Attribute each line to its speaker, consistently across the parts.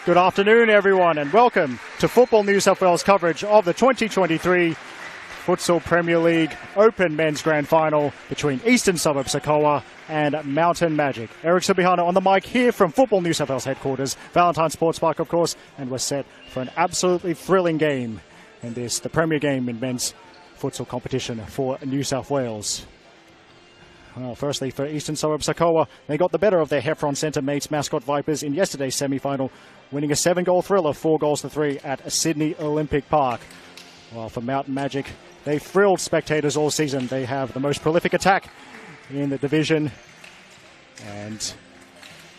Speaker 1: Good afternoon, everyone, and welcome to Football New South Wales coverage of the 2023 Futsal Premier League Open Men's Grand Final between Eastern Suburbs Hakoah and Mountain Majik. Eric Subihana on the mic here from Football New South Wales headquarters, Valentine Sports Park, of course, and we're set for an absolutely thrilling game in this, the premier game in men's futsal competition for New South Wales. Well, firstly, for Eastern Suburbs Hakoah, they got the better of their Heffron Centre mates Mascot Vipers in yesterday's semi-final, winning a 7-goal thriller, 4-3 at Sydney Olympic Park. While for Mountain Majik, they thrilled spectators all season. They have the most prolific attack in the division. And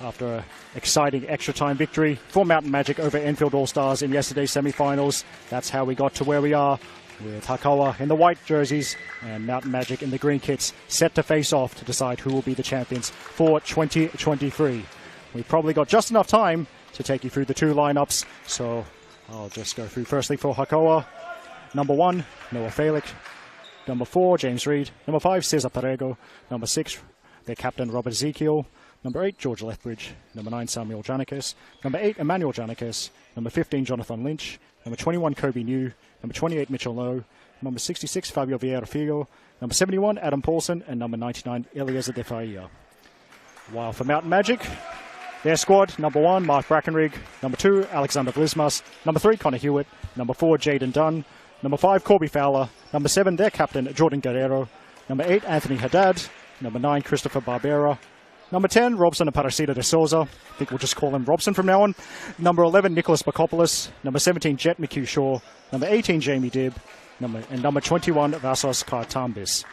Speaker 1: after an exciting extra time victory for Mountain Majik over Enfield All-Stars in yesterday's semi-finals, that's how we got to where we are, with Hakoah in the white jerseys and Mountain Majik in the green kits, set to face off to decide who will be the champions for 2023. We've probably got just enough time to take you through the two lineups, so I'll just go through firstly for Hakoah. Number 1, Noah Falick. Number 4, James Reid. Number 5, Cesar Perego. Number 6, their captain, Robert Ezekiel. Number 8, George Lethbridge. Number 9, Samuel Janikis. Number 8, Emmanuel Janikis. Number 15, Jonathan Lynch. Number 21, Kobe New. Number 28, Mitchell Lowe. Number 66, Fabio Vieira Figo. Number 71, Adam Paulson. And number 99, Eliezer De Faia. While for Mountain Majik, their squad, number 1, Mark Brackenrigg. Number 2, Alexander Vlismas. Number 3, Connor Hewitt. Number 4, Jaden Dunn. Number 5, Corby Fowler. Number 7, their captain, Jordan Guerrero. Number 8, Anthony Haddad. Number 9, Christopher Barbera. Number 10, Robson Aparecida de Souza. I think we'll just call him Robson from now on. Number 11, Nicholas Bakopoulos. Number 17, Jet McHugh Shaw. Number 18, Jamie Dibb. And number 21, Vasos Kartambis.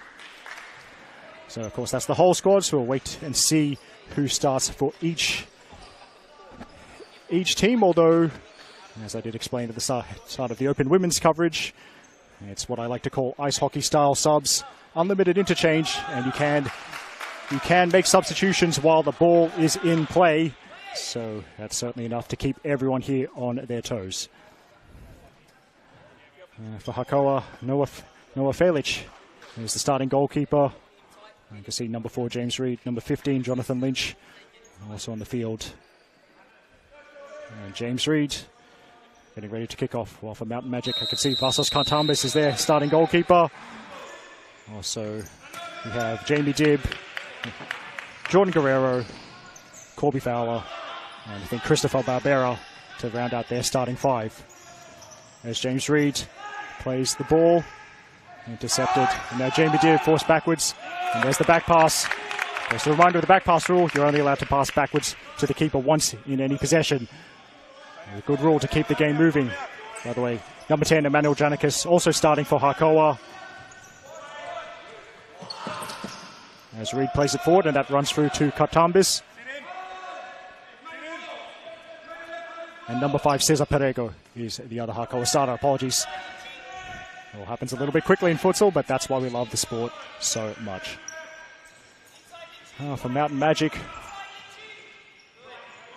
Speaker 1: So, of course, that's the whole squad, so we'll wait and see who starts for each team, although, as I did explain at the start of the Open Women's coverage, it's what I like to call ice hockey style subs, unlimited interchange, and you can make substitutions while the ball is in play, so that's certainly enough to keep everyone here on their toes. For Hakoah, Noah Falic is the starting goalkeeper. You can see number 4, James Reid, number 15, Jonathan Lynch, also on the field. And James Reid getting ready to kick off. While for Mountain Majik, I can see Vasos Kartambis is their starting goalkeeper. Also, we have Jamie Dibb, Jordan Guerrero, Corby Fowler, and I think Christopher Barbera to round out their starting 5. As James Reid plays the ball, intercepted, and now Jamie Dibb forced backwards, and there's the back pass. Just a reminder of the back pass rule, you're only allowed to pass backwards to the keeper once in any possession. A good rule to keep the game moving. By the way, number 10, Emmanuel Janikis, also starting for Hakoah. As Reid plays it forward, and that runs through to Kartambis. And number 5, Cesar Perego, is the other Hakoah starter. Apologies. It all happens a little bit quickly in futsal, but that's why we love the sport so much. For Mountain Majik,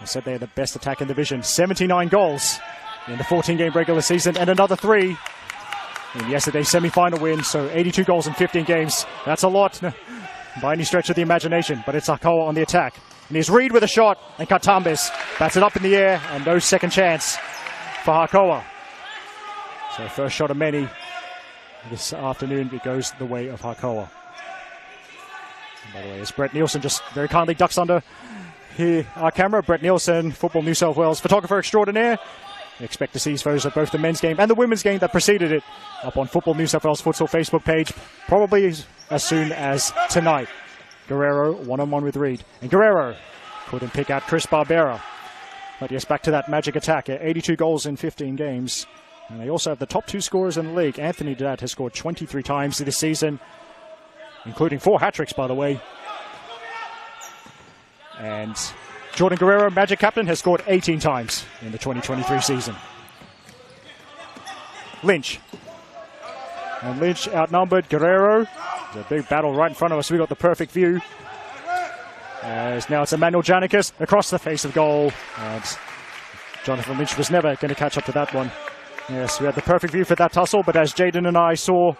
Speaker 1: I said they're the best attack in the division. 79 goals in the 14-game regular season, and another 3 in yesterday's semi-final win. So 82 goals in 15 games. That's a lot by any stretch of the imagination, but it's Hakoah on the attack. And here's Reid with a shot, and Kartambis bats it up in the air, and no second chance for Hakoah. So first shot of many this afternoon, it goes the way of Hakoah. And by the way, as Brett Nielsen just very kindly ducks under here our camera, Brett Nielsen, Football New South Wales photographer extraordinaire. Expect to see photos of both the men's game and the women's game that preceded it up on Football New South Wales Futsal Facebook page, probably as soon as tonight. Guerrero one-on-one with Reid, and Guerrero couldn't pick out Chris Barbera. But yes, back to that Majik attack. 82 goals in 15 games. And they also have the top 2 scorers in the league. Anthony Haddad has scored 23 times this season, including 4 hat-tricks, by the way. And Jordan Guerrero, Majik captain, has scored 18 times in the 2023 season. Lynch. And Lynch outnumbered Guerrero. There's a big battle right in front of us. We got the perfect view. As now it's Emmanuel Janikis across the face of goal. And Jonathan Lynch was never going to catch up to that one. Yes, we had the perfect view for that tussle, but as Jaden and I saw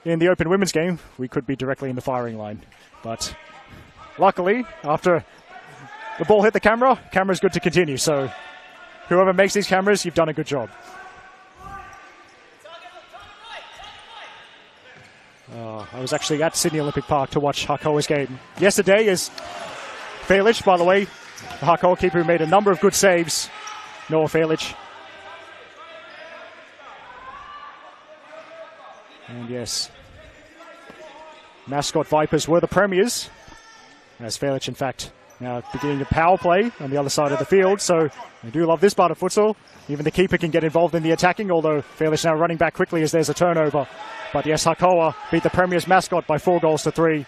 Speaker 1: in the Open Women's game, we could be directly in the firing line. But luckily, after the ball hit the camera, camera's good to continue. So whoever makes these cameras, you've done a good job. I was actually at Sydney Olympic Park to watch Hakoah's game yesterday. Is Felic, by the way, the Hakoah keeper who made a number of good saves. Noah Felic. And yes, mascot Vipers were the premiers, as Felic, in fact, now beginning a power play on the other side of the field. So I do love this part of futsal. Even the keeper can get involved in the attacking, although Felic now running back quickly as there's a turnover. But yes, Hakoah beat the Premier's mascot by 4-3.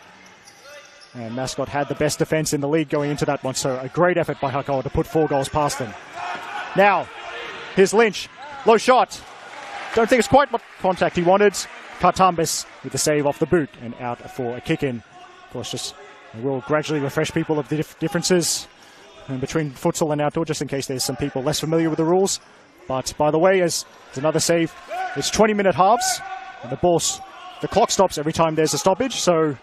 Speaker 1: And mascot had the best defense in the league going into that one. So a great effort by Hakoah to put 4 goals past them. Now, here's Lynch. Low shot. Don't think it's quite what contact he wanted. Kartambis with the save off the boot and out for a kick in. Of course, just we'll gradually refresh people of the differences between futsal and outdoor, just in case there's some people less familiar with the rules. But by the way, as another save, it's 20-minute halves. And the clock stops every time there's a stoppage, so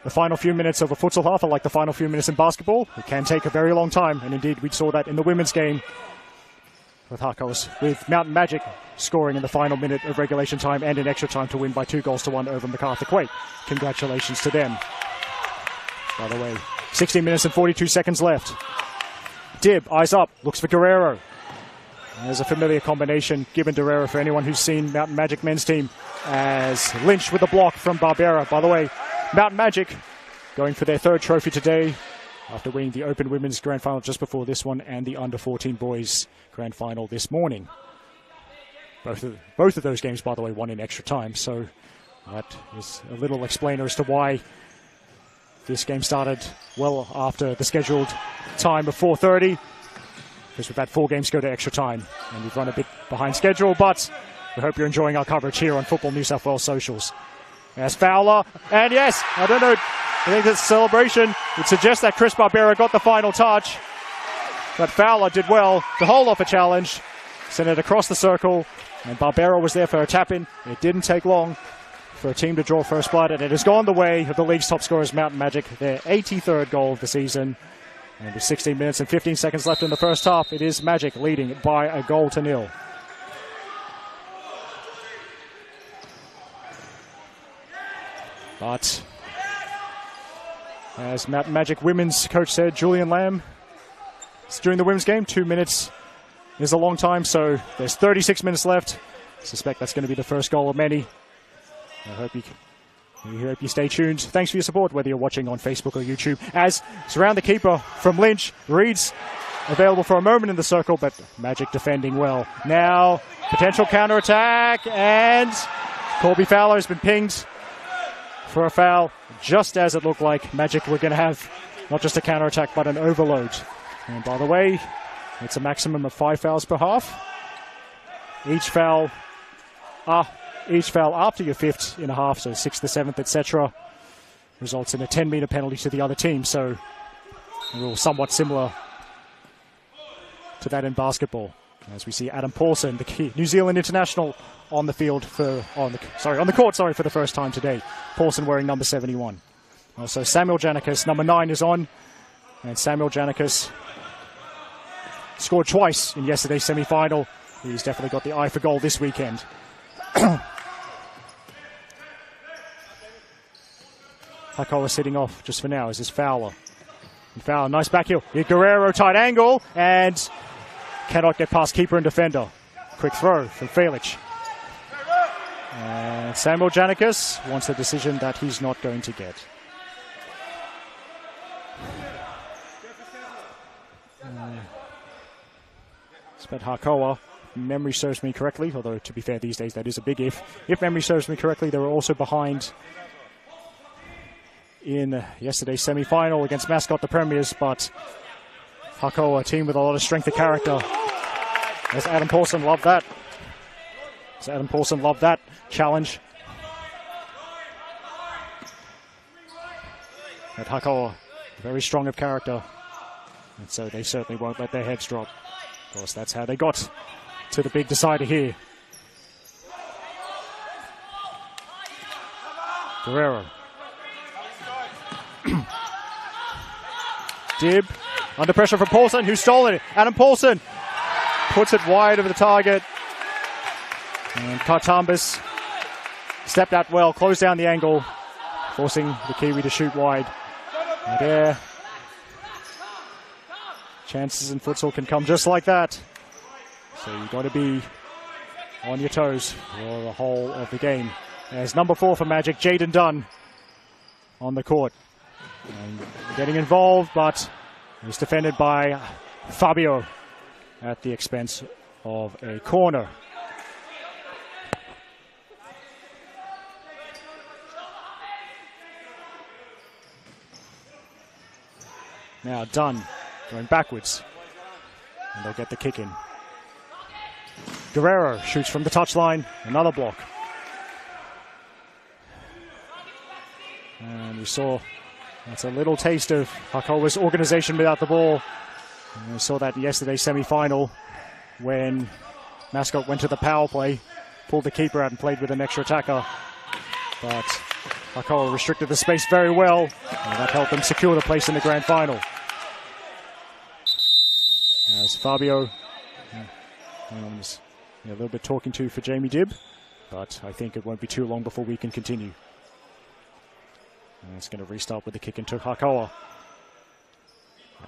Speaker 1: the final few minutes of a futsal half are like the final few minutes in basketball. It can take a very long time, and indeed we saw that in the women's game with Mountain Majik scoring in the final minute of regulation time and in extra time to win by 2-1 over MacArthur Quake. Congratulations to them. By the way, 16 minutes and 42 seconds left. Dib, eyes up, looks for Guerrero. There's a familiar combination given Guerrero for anyone who's seen Mountain Majik men's team, as Lynch with a block from Barbera. By the way, Mountain Majik going for their 3rd trophy today after winning the Open Women's Grand Final just before this one and the Under-14 Boys Grand Final this morning. Both of those games, by the way, won in extra time, so that is a little explainer as to why this game started well after the scheduled time of 4:30. Because we've had 4 games go to extra time and we've run a bit behind schedule, but we hope you're enjoying our coverage here on Football New South Wales socials. As Fowler, and yes, I don't know, I think this celebration would suggest that Chris Barbera got the final touch, but Fowler did well to hold off a challenge, sent it across the circle, and Barbera was there for a tap-in. It didn't take long for a team to draw first blood, and it has gone the way of the league's top scorers, Mountain Majik, their 83rd goal of the season. And with 16 minutes and 15 seconds left in the first half, it is Majik leading by 1-0. But as Mountain Majik women's coach said, Julian Lamb, during the women's game, 2 minutes is a long time, so there's 36 minutes left. I suspect that's going to be the first goal of many. I hope you stay tuned. Thanks for your support, whether you're watching on Facebook or YouTube. As surround the keeper from Lynch, Reed's available for a moment in the circle, but Majik defending well. Now, potential counter-attack, and Corby Fowler has been pinged for a foul, just as it looked like Majik were going to have not just a counter-attack, but an overload. And by the way, it's a maximum of 5 fouls per half. Each foul after your 5th in a half, so 6th, the 7th, etc., results in a 10-meter penalty to the other team. So a rule somewhat similar to that in basketball. As we see Adam Paulson, the New Zealand international, on the field on the court for the first time today. Paulson wearing number 71. Also Samuel Janikis, number 9, is on, and Samuel Janikis scored twice in yesterday's semi-final. He's definitely got the eye for goal this weekend. Hakoah sitting off just for now as his Fowler. And Fowler, nice back heel. Guerrero, tight angle, and cannot get past keeper and defender. Quick throw from Felic. And Samuel Janikis wants a decision that he's not going to get. But Hakoah, memory serves me correctly, although to be fair these days that is a big if. If memory serves me correctly, they were also behind in yesterday's semi-final against mascot the Premiers, but Hakoah, a team with a lot of strength of character. As Adam Paulson loved that. Challenge. But Hakoah, very strong of character, and so they certainly won't let their heads drop. Of course, that's how they got to the big decider here. Guerrero. Dib, Under pressure from Paulson, who stole it. Adam Paulson puts it wide of the target. And Kartambis stepped out well, closed down the angle, forcing the Kiwi to shoot wide. And there, chances in futsal can come just like that. So you've got to be on your toes for the whole of the game. There's number 4 for Majik, Jaden Dunn, on the court. And getting involved, but he's defended by Fabio at the expense of a corner. Now Dunn going backwards, and they'll get the kick in. Guerrero shoots from the touchline, another block. And we saw that's a little taste of Hakoah's organization without the ball. And we saw that in yesterday's semi-final when Mascot went to the power play, pulled the keeper out and played with an extra attacker. But Hakoah restricted the space very well, and that helped them secure the place in the grand final. As Fabio, a little bit talking to for Jamie Dibb, but I think it won't be too long before we can continue. And it's going to restart with the kick into Hakoah.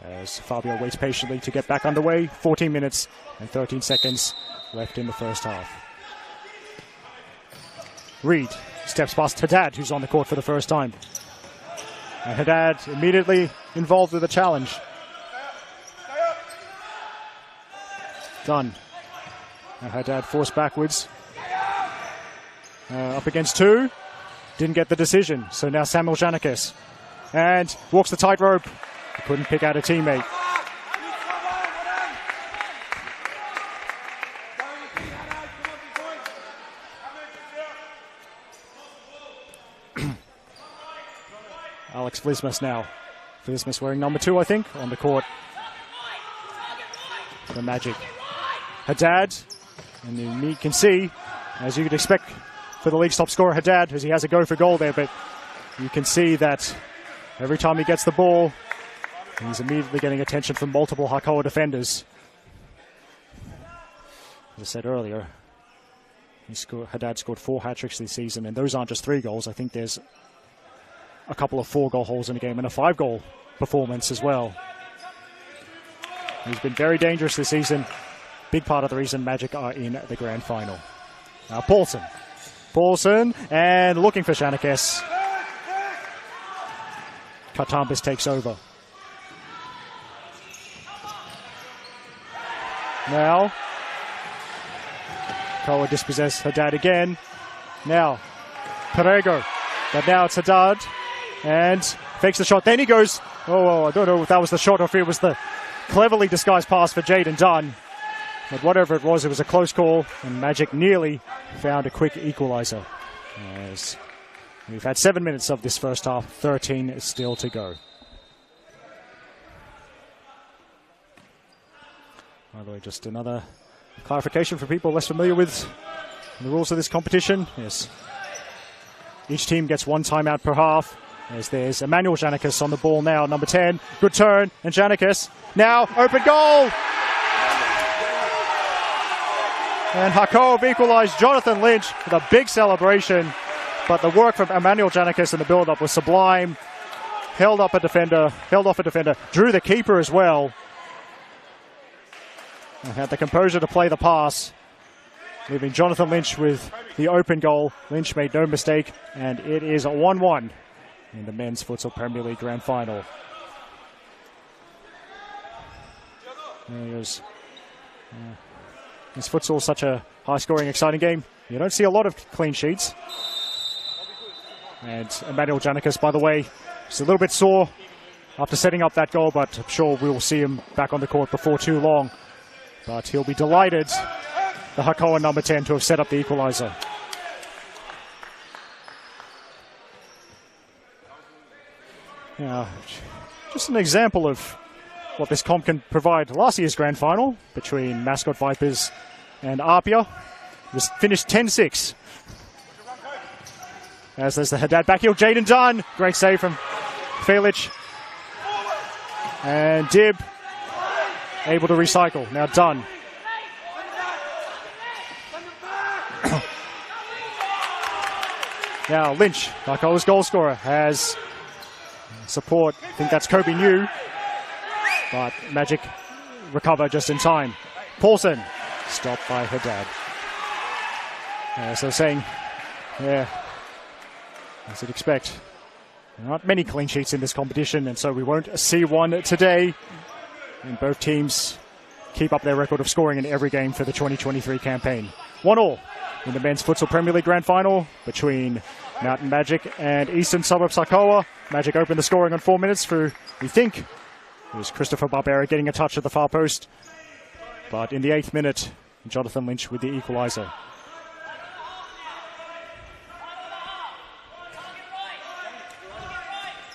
Speaker 1: As Fabio waits patiently to get back underway. 14 minutes and 13 seconds left in the first half. Reed steps past Haddad, who's on the court for the first time. And Haddad immediately involved with a challenge. Done. And Haddad forced backwards. Up against 2. Didn't get the decision. So now Samuel Janikis. And walks the tightrope. Couldn't pick out a teammate. Alex Vlismas now. Vlismas wearing number 2, I think, on the court. The Majik. Haddad. And you can see, as you could expect for the league's top scorer, Haddad, as he has a go for goal there, but you can see that every time he gets the ball, he's immediately getting attention from multiple Hakoah defenders. As I said earlier, Haddad scored 4 hat-tricks this season, and those aren't just 3 goals. I think there's a couple of 4-goal holes in the game and a 5-goal performance as well. He's been very dangerous this season. Big part of the reason Majik are in the grand final. Now Paulson. Paulson, and looking for Janikis. Kartambis takes over. Now, Hakoah dispossess Haddad again. Now, Perego. But now it's Haddad. And fakes the shot. Then he goes, I don't know if that was the shot or if it was the cleverly disguised pass for Jaden Dunn. But whatever it was a close call. And Majik nearly found a quick equalizer. As we've had 7 minutes of this first half. 13 is still to go. By the way, just another clarification for people less familiar with the rules of this competition. Yes, each team gets 1 timeout per half. As there's Emmanuel Janikis on the ball now, number 10. Good turn, and Janikis now open goal. And Hakoah have equalized. Jonathan Lynch with a big celebration, but the work from Emmanuel Janikis in the build-up was sublime. Held off a defender, drew the keeper as well. And had the composure to play the pass, leaving Jonathan Lynch with the open goal. Lynch made no mistake, and it is a 1-1 in the Men's Futsal Premier League Grand Final. This futsal is such a high-scoring, exciting game. You don't see a lot of clean sheets. And Emmanuel Janikis, by the way, is a little bit sore after setting up that goal, but I'm sure we will see him back on the court before too long. But he'll be delighted, the Hakoah number 10, to have set up the equalizer. Yeah, just an example of what this comp can provide. Last year's grand final between Mascot Vipers and Apia was finished 10-6. As there's the Haddad backheel, Jaden Dunn. Great save from Felix. And Dibb able to recycle. Now Dunn. Now Lynch, Hakoah's goal scorer, has support. I think that's Kobe New. But Majik recover just in time. Paulson, stopped by Haddad. So saying, yeah, as you'd expect, not many clean sheets in this competition, and so we won't see one today. And both teams keep up their record of scoring in every game for the 2023 campaign. 1-1 in the Men's Futsal Premier League Grand Final between Mountain Majik and Eastern Suburbs Hakoah. Majik opened the scoring on 4 minutes through, we think, it was Christopher Barbera getting a touch at the far post. But in the 8th minute, Jonathan Lynch with the equalizer.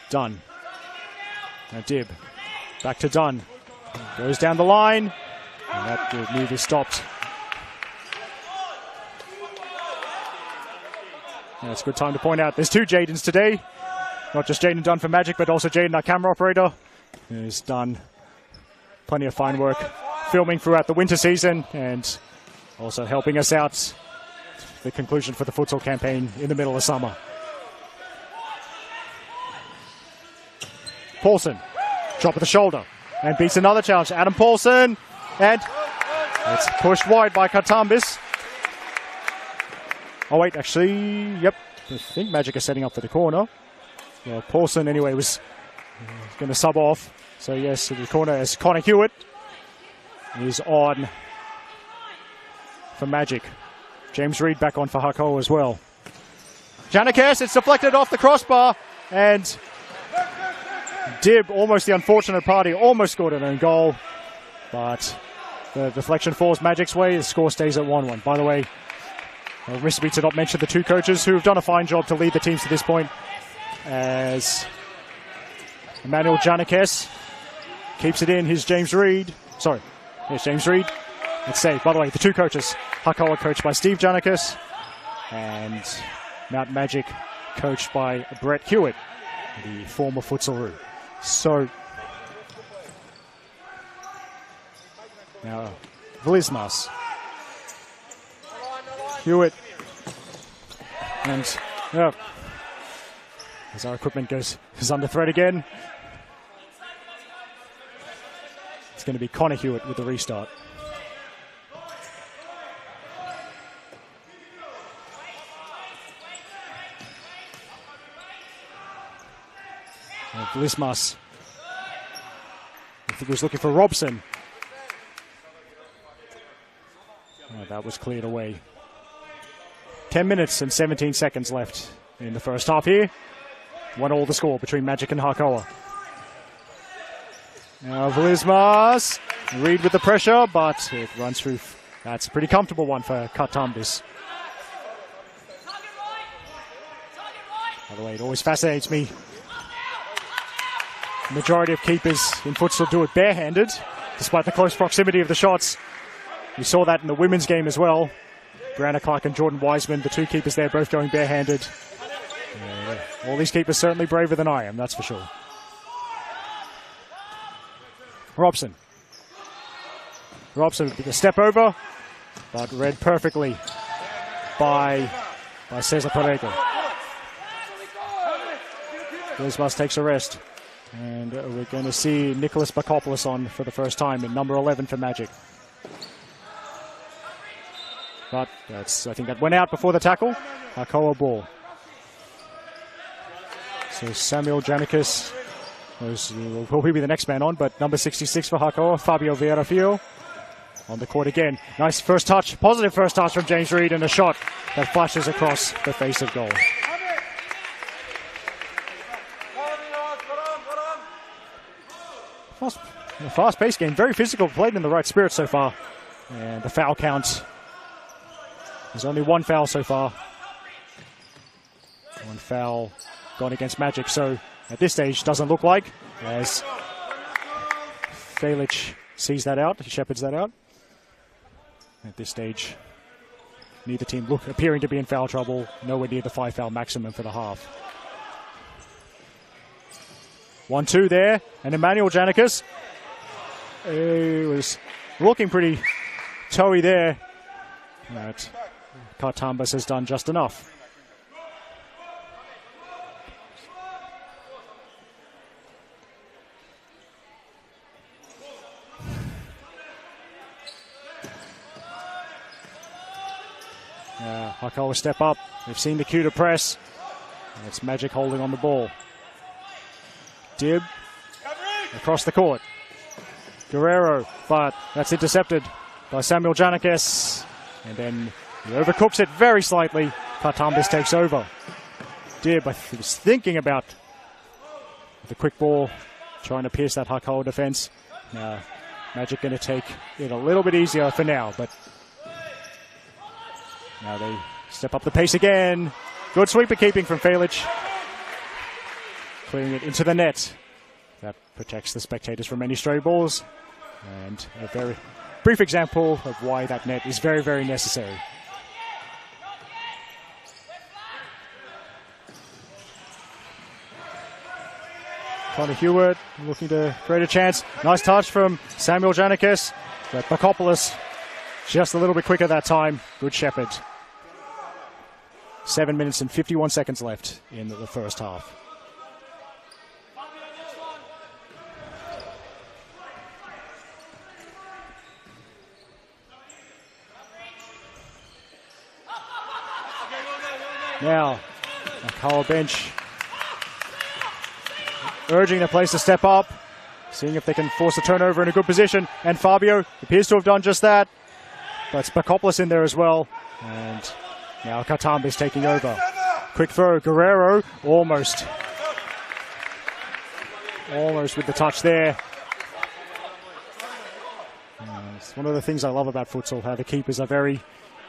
Speaker 1: Dunn. Now Dib. Back to Dunn. Goes down the line. And that move is stopped. And it's a good time to point out there's two Jadens today. Not just Jaden Dunn for Majik, but also Jaden, our camera operator, who's done plenty of fine work filming throughout the winter season and also helping us out the conclusion for the futsal campaign in the middle of summer. Paulson, drop of the shoulder, and beats another challenge. Adam Paulson, and it's pushed wide by Katambis. Oh wait, actually, yep, I think Majik is setting up for the corner. Yeah, Paulson anyway was going to sub off. So yes, the corner as Connor Hewitt is on for Majik. James Reed back on for Hakoah as well. Janikes, it's deflected off the crossbar, and Dib, almost the unfortunate party, almost scored an own goal, but the deflection falls Majik's way. The score stays at 1-1. By the way, I'll risk me to not mention the two coaches who have done a fine job to lead the teams to this point, as Emmanuel Janikes keeps it in. Here's James Reed. Sorry, here's James Reed. It's saved. By the way, the two coaches, Hakoah coached by Steve Janikes and Mount Majik coached by Brett Hewitt, the former futsalroo. So now Vlismas, Hewitt, and as our equipment is under threat again, it's going to be Connor Hewitt with the restart. Vlismas, I think he was looking for Robson. Oh, that was cleared away. 10 minutes and 17 seconds left in the first half here. 1-1 the score between Majik and Hakoah. Now Vlismas, Reed with the pressure, but it runs through. That's a pretty comfortable one for Katambis. By the way, it always fascinates me. The majority of keepers in futsal do it barehanded, despite the close proximity of the shots. We saw that in the women's game as well. Brianna Clark and Jordan Wiseman, the two keepers there, both going barehanded. All these keepers certainly braver than I am, that's for sure. Robson with a step over, but read perfectly by Cesar Perego. Vlismas takes a rest. And we're going to see Nicholas Bakopoulos on for the first time in number 11 for Majik. But I think that went out before the tackle. Hakoah ball. So Samuel Janikis will probably be the next man on, but number 66 for Hakoah, Fabio Vieirafio, on the court again. Nice first touch, positive first touch from James Reed, and a shot that flashes across the face of goal. Fast-paced game, very physical, played in the right spirit so far. And the foul count, there's only one foul so far. One foul gone against Majik, so at this stage doesn't look like, as Felic sees that out, he shepherds that out. At this stage, neither team appearing to be in foul trouble, nowhere near the 5 foul maximum for the half. 1-2 there, and Emmanuel Janikis It was looking pretty toey there, but Kartambis has done just enough. Hakoah step up. We've seen the cue to press. It's Majik holding on the ball. Dib across the court. Guerrero, but that's intercepted by Samuel Janikis. And then he overcooks it very slightly. Kartambis takes over. Dib, I was thinking about the quick ball, trying to pierce that Hakoah defense. Now, Majik going to take it a little bit easier for now, but now they step up the pace again. Good sweeper keeping from Felic. Clearing it into the net. That protects the spectators from any stray balls. And a very brief example of why that net is very, very necessary. Connor Hewitt looking to create a chance. Nice touch from Samuel Janikis. But Bakopoulos just a little bit quicker that time. Good shepherd. 7 minutes and 51 seconds left in the first half. Now, Hakoah bench urging the players to step up, seeing if they can force a turnover in a good position. And Fabio appears to have done just that. But it's Bakopoulos in there as well. And now Kartambis taking over. Quick throw, Guerrero, almost with the touch there. It's one of the things I love about futsal, how the keepers are very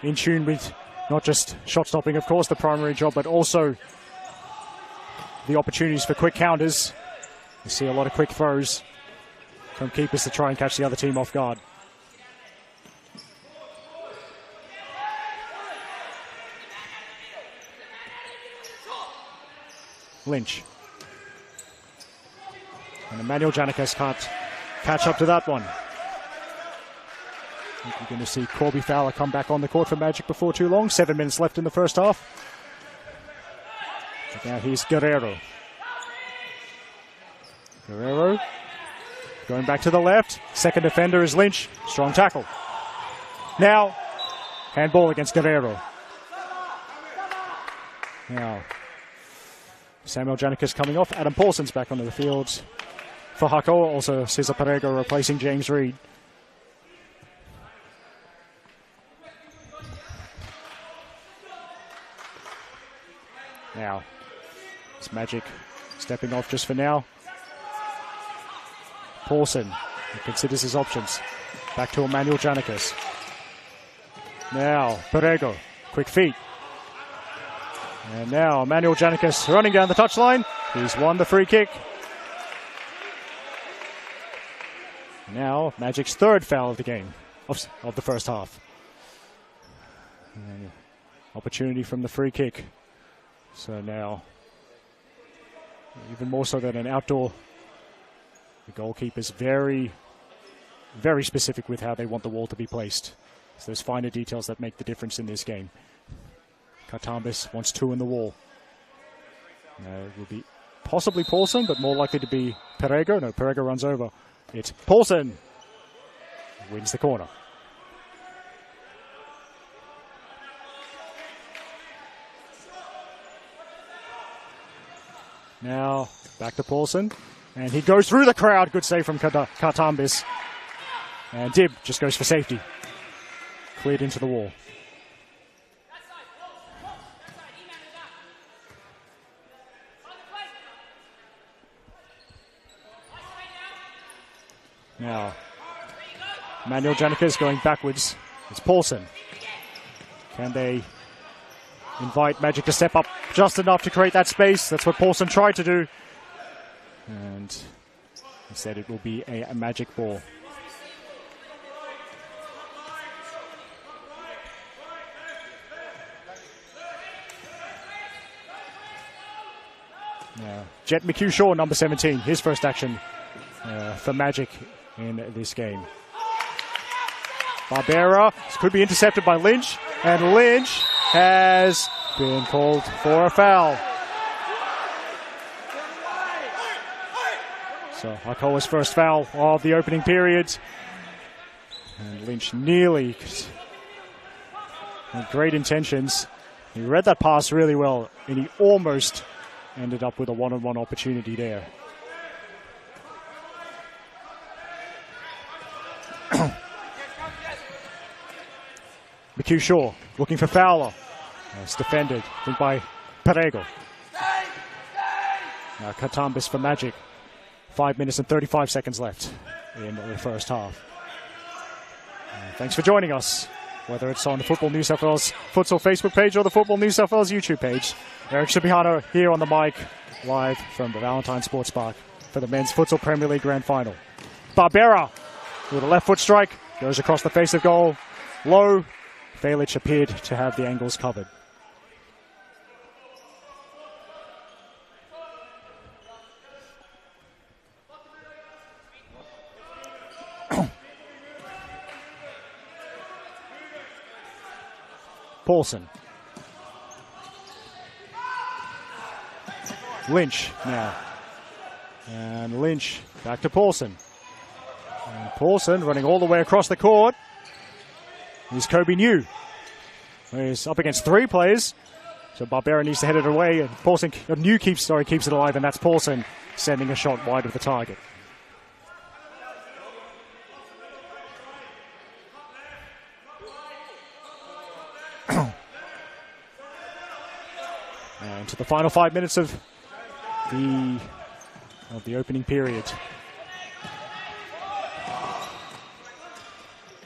Speaker 1: in tune with not just shot stopping, of course, the primary job, but also the opportunities for quick counters. You see a lot of quick throws from keepers to try and catch the other team off guard. Lynch. And Emmanuel Janikis can't catch up to that one. I think we're going to see Corby Fowler come back on the court for Majik before too long. 7 minutes left in the first half. And now here's Guerrero. Guerrero going back to the left. Second defender is Lynch. Strong tackle. Now, handball against Guerrero. Now, Samuel Janikis coming off. Adam Paulson's back onto the field for Hakoah. Also, Cesar Perego replacing James Reed. Now, it's Majik stepping off just for now. Paulson considers his options. Back to Emmanuel Janikis. Now, Perego, quick feet. And now, Emmanuel Janikis running down the touchline. He's won the free kick. Now, Majik's third foul of the game, of the first half. And opportunity from the free kick. So now, even more so than an outdoor, the goalkeeper's very, very specific with how they want the wall to be placed. So those finer details that make the difference in this game. Kartambis wants two in the wall. It will be possibly Paulson, but more likely to be Perego. No, Perego runs over. It's Paulson. Wins the corner. Now, back to Paulson. And he goes through the crowd. Good save from Kartambis. And Dib just goes for safety. Cleared into the wall. Now, Emmanuel Janikis going backwards. It's Paulson. Can they invite Majik to step up just enough to create that space? That's what Paulson tried to do. And instead it will be a Majik ball. Now, Jet McHugh Shaw, number 17, his first action for Majik in this game. Barbera could be intercepted by Lynch, and Lynch has been called for a foul. So Hakoah's first foul of the opening period. And Lynch nearly had great intentions. He read that pass really well, and he almost ended up with a one-on-one opportunity there. McHugh Shaw looking for Fowler. It's defended, I think, by Perego. Now Katambis for Majik. 5 minutes and 35 seconds left in the first half. Thanks for joining us, whether it's on the Football New South Wales Futsal Facebook page or the Football New South Wales YouTube page. Eric Shibihano here on the mic, live from the Valentine Sports Park for the Men's Futsal Premier League Grand Final. Barbera with a left foot strike, goes across the face of goal, low. Felic appeared to have the angles covered. Paulson. Lynch now. And Lynch back to Paulson. And Paulson running all the way across the court. Here's Kobe New. He's up against three players. So Barbera needs to head it away. And Paulson, New keeps it alive, and that's Paulson sending a shot wide of the target. And to the final 5 minutes of the opening period.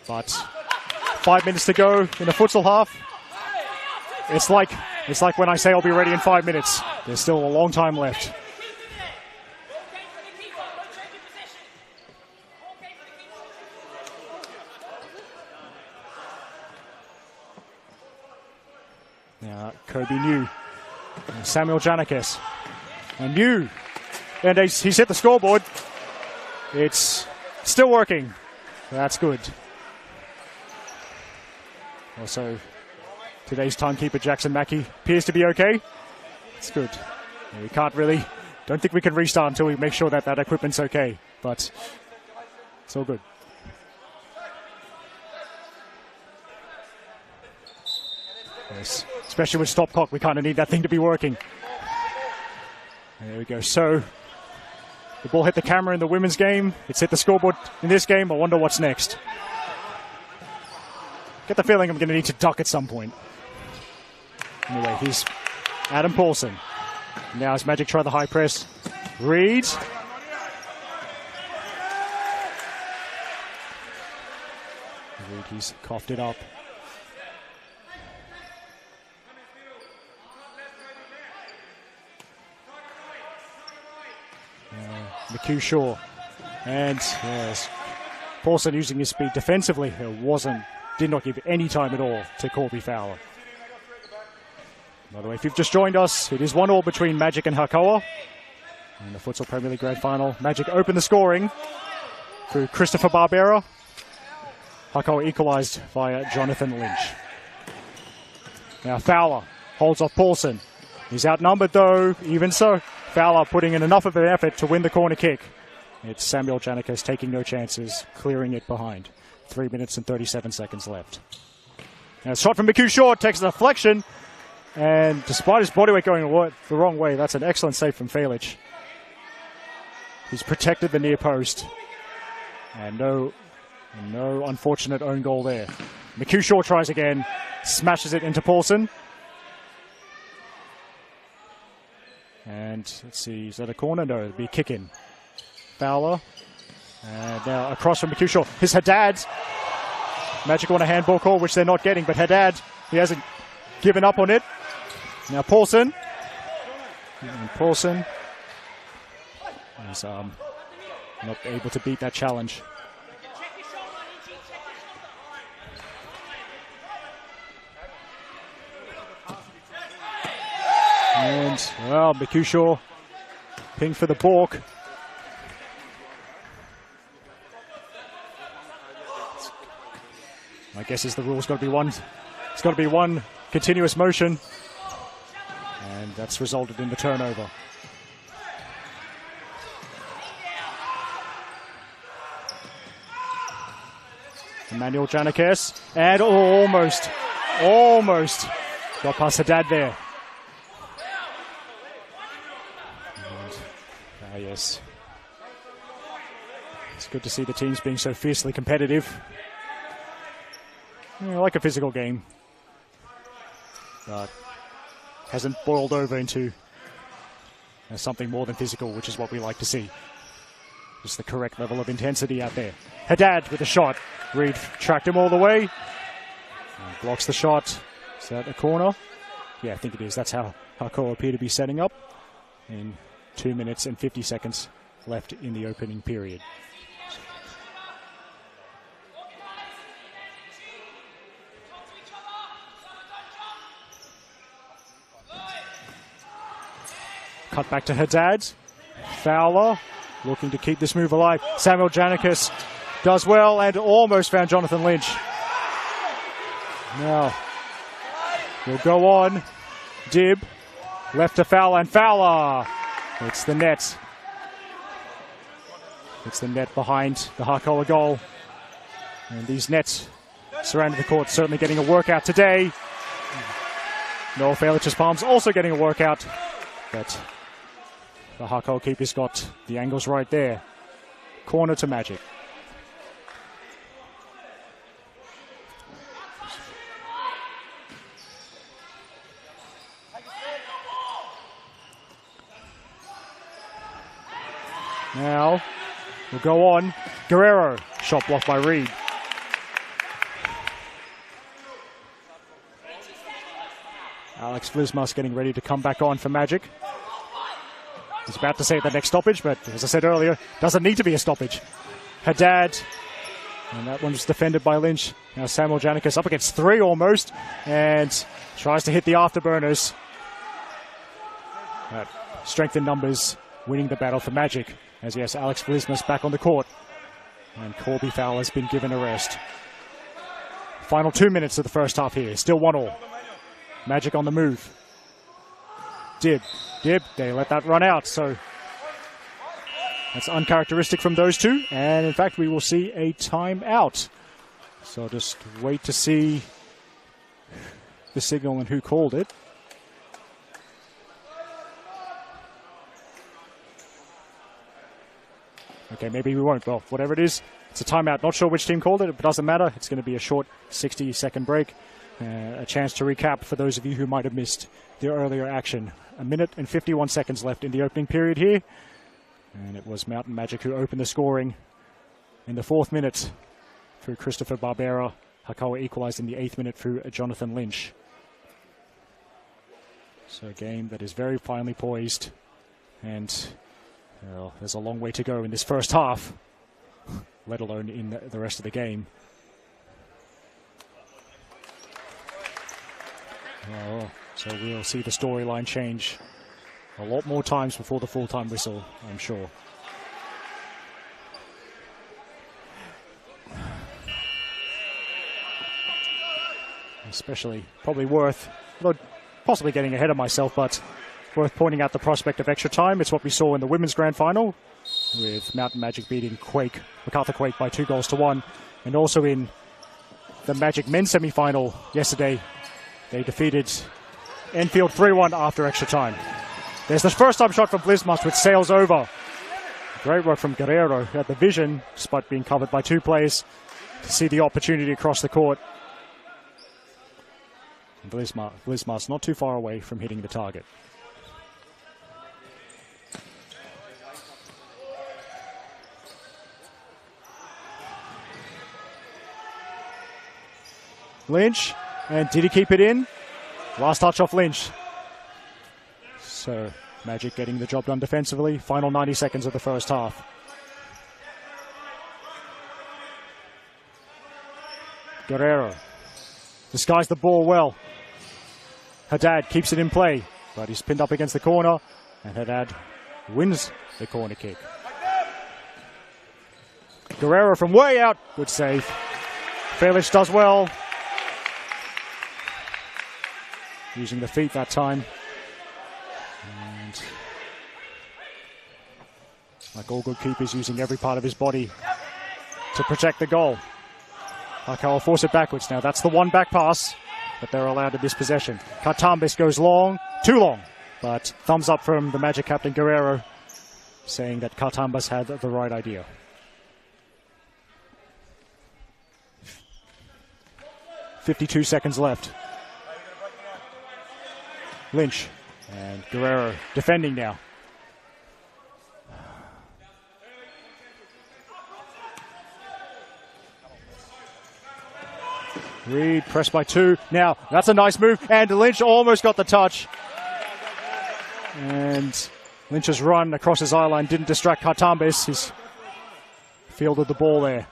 Speaker 1: But 5 minutes to go in the futsal half. It's like when I say I'll be ready in 5 minutes. There's still a long time left. Now Kobe New. And Samuel Janikis. And New. And he's hit the scoreboard. It's still working. That's good. Also, today's timekeeper Jackson Mackey appears to be okay. It's good. We don't think we can restart until we make sure that equipment's okay. But it's all good. Yes. Especially with stop clock, we kind of need that thing to be working. There we go. So, the ball hit the camera in the women's game. It's hit the scoreboard in this game. I wonder what's next. Get the feeling I'm going to need to duck at some point. Anyway, here's Adam Paulson. Now as Majik try the high press. Reed. Reed, he's coughed it up. McHugh Shaw. And yes, Paulson using his speed defensively. Did not give any time at all to Corby Fowler. By the way, if you've just joined us, it is 1-1 between Majik and Hakoah in the Futsal Premier League Grand Final. Majik opened the scoring through Christopher Barbera. Hakoah equalized via Jonathan Lynch. Now Fowler holds off Paulson. He's outnumbered though, even so. Fowler putting in enough of an effort to win the corner kick. It's Samuel Janikis taking no chances, clearing it behind. 3 minutes and 37 seconds left. Now a shot from McHugh Shaw takes a deflection. And despite his body weight going the wrong way, that's an excellent save from Felic. He's protected the near post. And no unfortunate own goal there. McHugh Shaw tries again, smashes it into Paulson. And let's see, is that a corner? No, it'll be a kick in. Fowler. And now across from McHugh Shaw. His Haddad. Majik want a handball call, which they're not getting, but Haddad, he hasn't given up on it. Now Paulson. And Paulson is not able to beat that challenge. And, well, McHugh Shaw pinged for the balk. I guess is the rule's got to be one. It's got to be one continuous motion, and that's resulted in the turnover. Emmanuel Janikes, and almost got past Haddad there. And, yes, it's good to see the teams being so fiercely competitive. I like a physical game, but hasn't boiled over into something more than physical, which is what we like to see. Just the correct level of intensity out there. Haddad with a shot. Reed tracked him all the way. And blocks the shot. Is that a corner? Yeah, I think it is. That's how Hakoah appear to be setting up. In 2 minutes and 50 seconds left in the opening period. Cut back to Haddad. Fowler looking to keep this move alive. Samuel Janikes does well and almost found Jonathan Lynch. Now, we'll go on. Dib, left to Fowler, and Fowler. It's the net. It's the net behind the Hakoah goal. And these nets surrounding the court certainly getting a workout today. Noah Felich's Palms also getting a workout. But the Hakoah keeper's got the angles right there. Corner to Majik. Now, we'll go on. Guerrero, shot blocked by Reed. Alex Vlismas getting ready to come back on for Majik. He's about to say the next stoppage, but as I said earlier, doesn't need to be a stoppage. Haddad, and that one's defended by Lynch. Now Samuel Janikes up against three almost, and tries to hit the afterburners. Strength in numbers, winning the battle for Majik. As yes, Alex Vlismas back on the court. And Corby Fowler has been given a rest. Final 2 minutes of the first half here. Still 1-1. Majik on the move. Dib, they let that run out. So that's uncharacteristic from those two. And in fact, we will see a timeout. So just wait to see the signal and who called it. Okay, maybe we won't. Well, whatever it is, it's a timeout. Not sure which team called it. It doesn't matter. It's going to be a short 60-second break. A chance to recap for those of you who might have missed the earlier action. 1 minute and 51 seconds left in the opening period here. And it was Mountain Majik who opened the scoring in the 4th minute through Christopher Barbera. Hakoah equalized in the 8th minute through Jonathan Lynch. So a game that is very finely poised. And well, there's a long way to go in this first half, let alone in the rest of the game. Oh, so we'll see the storyline change a lot more times before the full-time whistle, I'm sure. Especially probably worth, possibly getting ahead of myself, but worth pointing out the prospect of extra time. It's what we saw in the women's grand final with Mountain Majik beating MacArthur Quake by 2-1. And also in the Majik men's semi-final yesterday, they defeated Enfield 3-1 after extra time. There's the first time shot from Vlismas, which sails over. Great work from Guerrero, who had the vision, despite being covered by two players, to see the opportunity across the court. Vlismas not too far away from hitting the target. Lynch, and did he keep it in? Last touch off Lynch. So Majik getting the job done defensively. Final 90 seconds of the first half. Guerrero disguised the ball well. Haddad keeps it in play, but he's pinned up against the corner, and Haddad wins the corner kick. Guerrero from way out. Good save. Felix does well. Using the feet that time. And like all good keepers, using every part of his body to protect the goal. Hakoah will force it backwards now. That's the one back pass, but they're allowed to miss possession. Katambis goes long, too long. But thumbs up from the Majik captain Guerrero, saying that Katambis had the right idea. .52 seconds left. Lynch and Guerrero defending now. Reed pressed by two. Now, that's a nice move, and Lynch almost got the touch. And Lynch's run across his eye line didn't distract Katambis. He's fielded the ball there.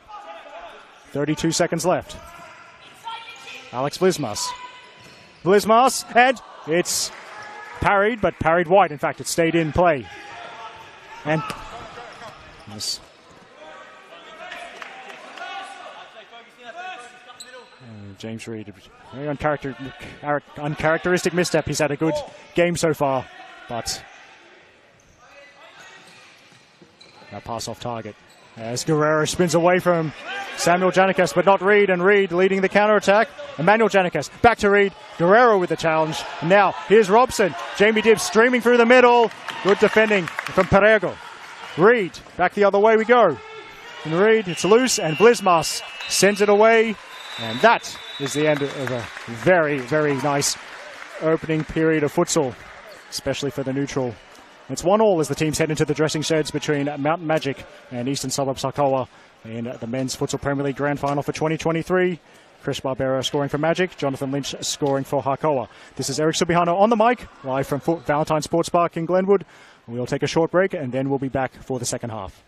Speaker 1: 32 seconds left. Alex Blismas. Blismas, and it's parried, but parried wide. In fact, it stayed in play. And yes. James Reed, very uncharacteristic misstep. He's had a good game so far, but now pass off target. As Guerrero spins away from Samuel Janikis, but not Reed, and Reed leading the counter-attack. Emmanuel Janikis, back to Reed. Guerrero with the challenge. And now, here's Robson. Jamie Dibbs streaming through the middle. Good defending from Perego. Reed, back the other way we go. And Reed, it's loose, and Blismas sends it away. And that is the end of a very, very nice opening period of futsal, especially for the neutral. It's 1-1 as the teams head into the dressing sheds between Mountain Majik and Eastern Suburbs Hakoah in the Men's Futsal Premier League Grand Final for 2023. Chris Barbera scoring for Majik, Jonathan Lynch scoring for Hakoah. This is Eric Subihano on the mic, live from Valentine Sports Park in Glenwood. We'll take a short break and then we'll be back for the second half.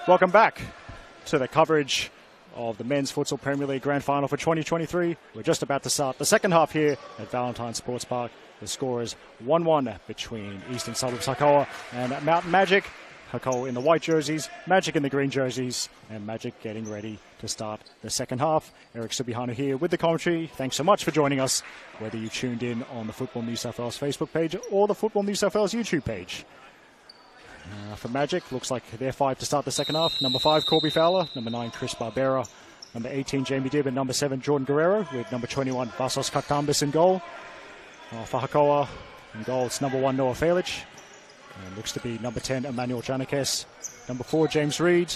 Speaker 1: Welcome back to the coverage of the Men's Futsal Premier League Grand Final for 2023. We're just about to start the second half here at Valentine Sports Park. The score is 1-1 between Eastern Suburbs Hakoah and Mountain Majik. Hakoah in the white jerseys, Majik in the green jerseys, and Majik getting ready to start the second half. Eric Subihanu here with the commentary. Thanks so much for joining us, whether you tuned in on the Football New South Wales Facebook page or the Football New South Wales YouTube page. For Majik, looks like they're 5 to start the second half. Number 5, Corby Fowler. Number 9, Chris Barbera. Number 18, Jamie Dibb. And number 7, Jordan Guerrero, with number 21, Vasos Katambis in goal. For Hakoah, in goal, it's number 1, Noah Felic. And looks to be number 10, Emmanuel Janikes. Number 4, James Reed.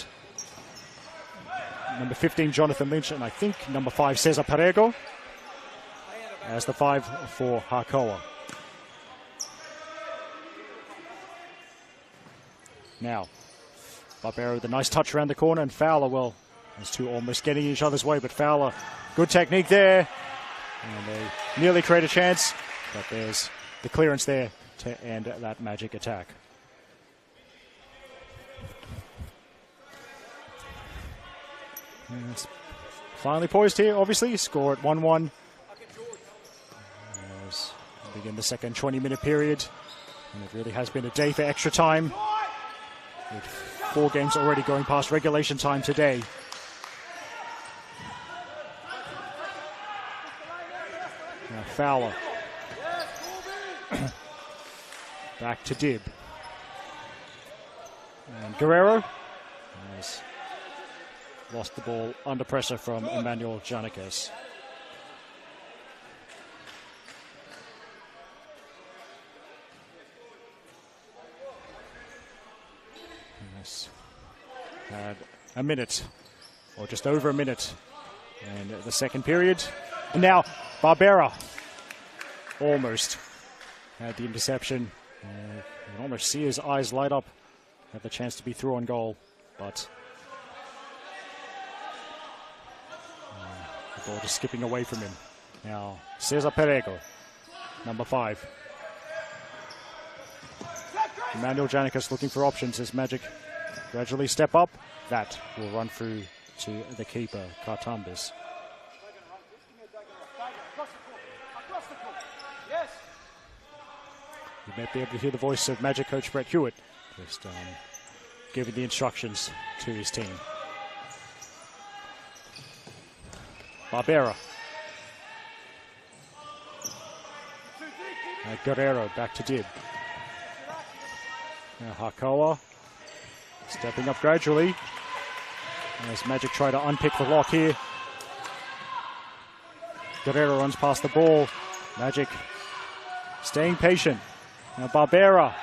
Speaker 1: Number 15, Jonathan Lynch. And I think number 5, Cesar Perego, as the 5 for Hakoah. Now, Barbero with a nice touch around the corner, and Fowler, well, those two almost getting each other's way, but Fowler, good technique there. And they nearly create a chance, but there's the clearance there to end that Majik attack. And it's finally poised here, obviously. Score at 1-1. As we begin the second 20-minute period. And it really has been a day for extra time, with 4 games already going past regulation time today. Now Fowler. Back to Dibb. And Guerrero has lost the ball under pressure from Emmanuel Janikes. Had a minute, or just over a minute, in the second period. And now Barbera almost had the interception. You can almost see his eyes light up. Had the chance to be through on goal, but the ball just skipping away from him. Now Cesar Perego, number 5. Emmanuel Janikes looking for options as Majik gradually step up. That will run through to the keeper, Katambis. You might be able to hear the voice of Majik coach Brett Hewitt just giving the instructions to his team. Barbera. Guerrero back to Dibb. Now Hakoah stepping up gradually as Majik try to unpick the lock here. Guerrero runs past the ball. Majik staying patient. Now Barbera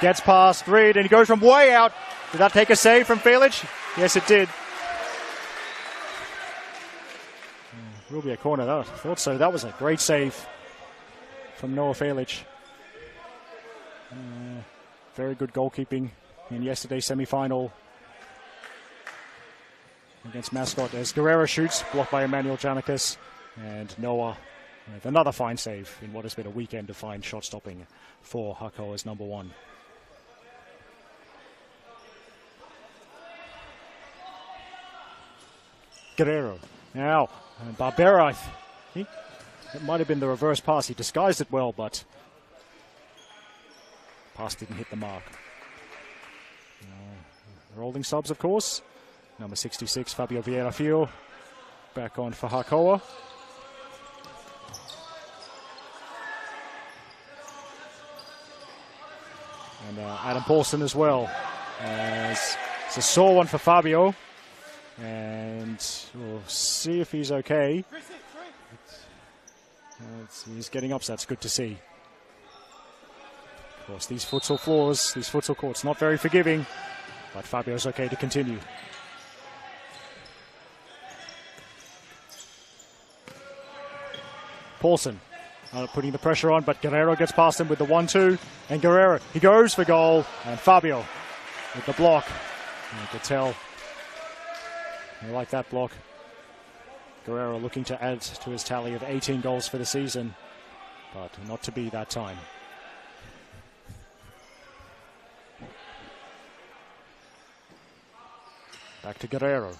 Speaker 1: gets past Reed and he goes from way out. Did that take a save from Felic? Yes, it did. Will be a corner. I thought so. That was a great save from Noah Felic. Very good goalkeeping in yesterday's semi-final against Mascot as Guerrero shoots, blocked by Emmanuel Janikes, and Noah with another fine save in what has been a weekend of fine shot stopping for Hakoah's number 1. Guerrero now, and Barbera, I think it might have been the reverse pass. He disguised it well, but pass didn't hit the mark. Rolling subs, of course. Number 66, Fabio Vieira Fio, back on for Hakoah. And Adam Paulson as well. As it's a sore one for Fabio. And we'll see if he's okay. He's getting up, so that's good to see. Of course, these futsal floors, these futsal courts, not very forgiving, but Fabio's okay to continue. Paulson putting the pressure on, but Guerrero gets past him with the 1-2, and Guerrero, he goes for goal, and Fabio with the block. You can tell, I like that block. Guerrero looking to add to his tally of 18 goals for the season, but not to be that time. Back to Guerrero.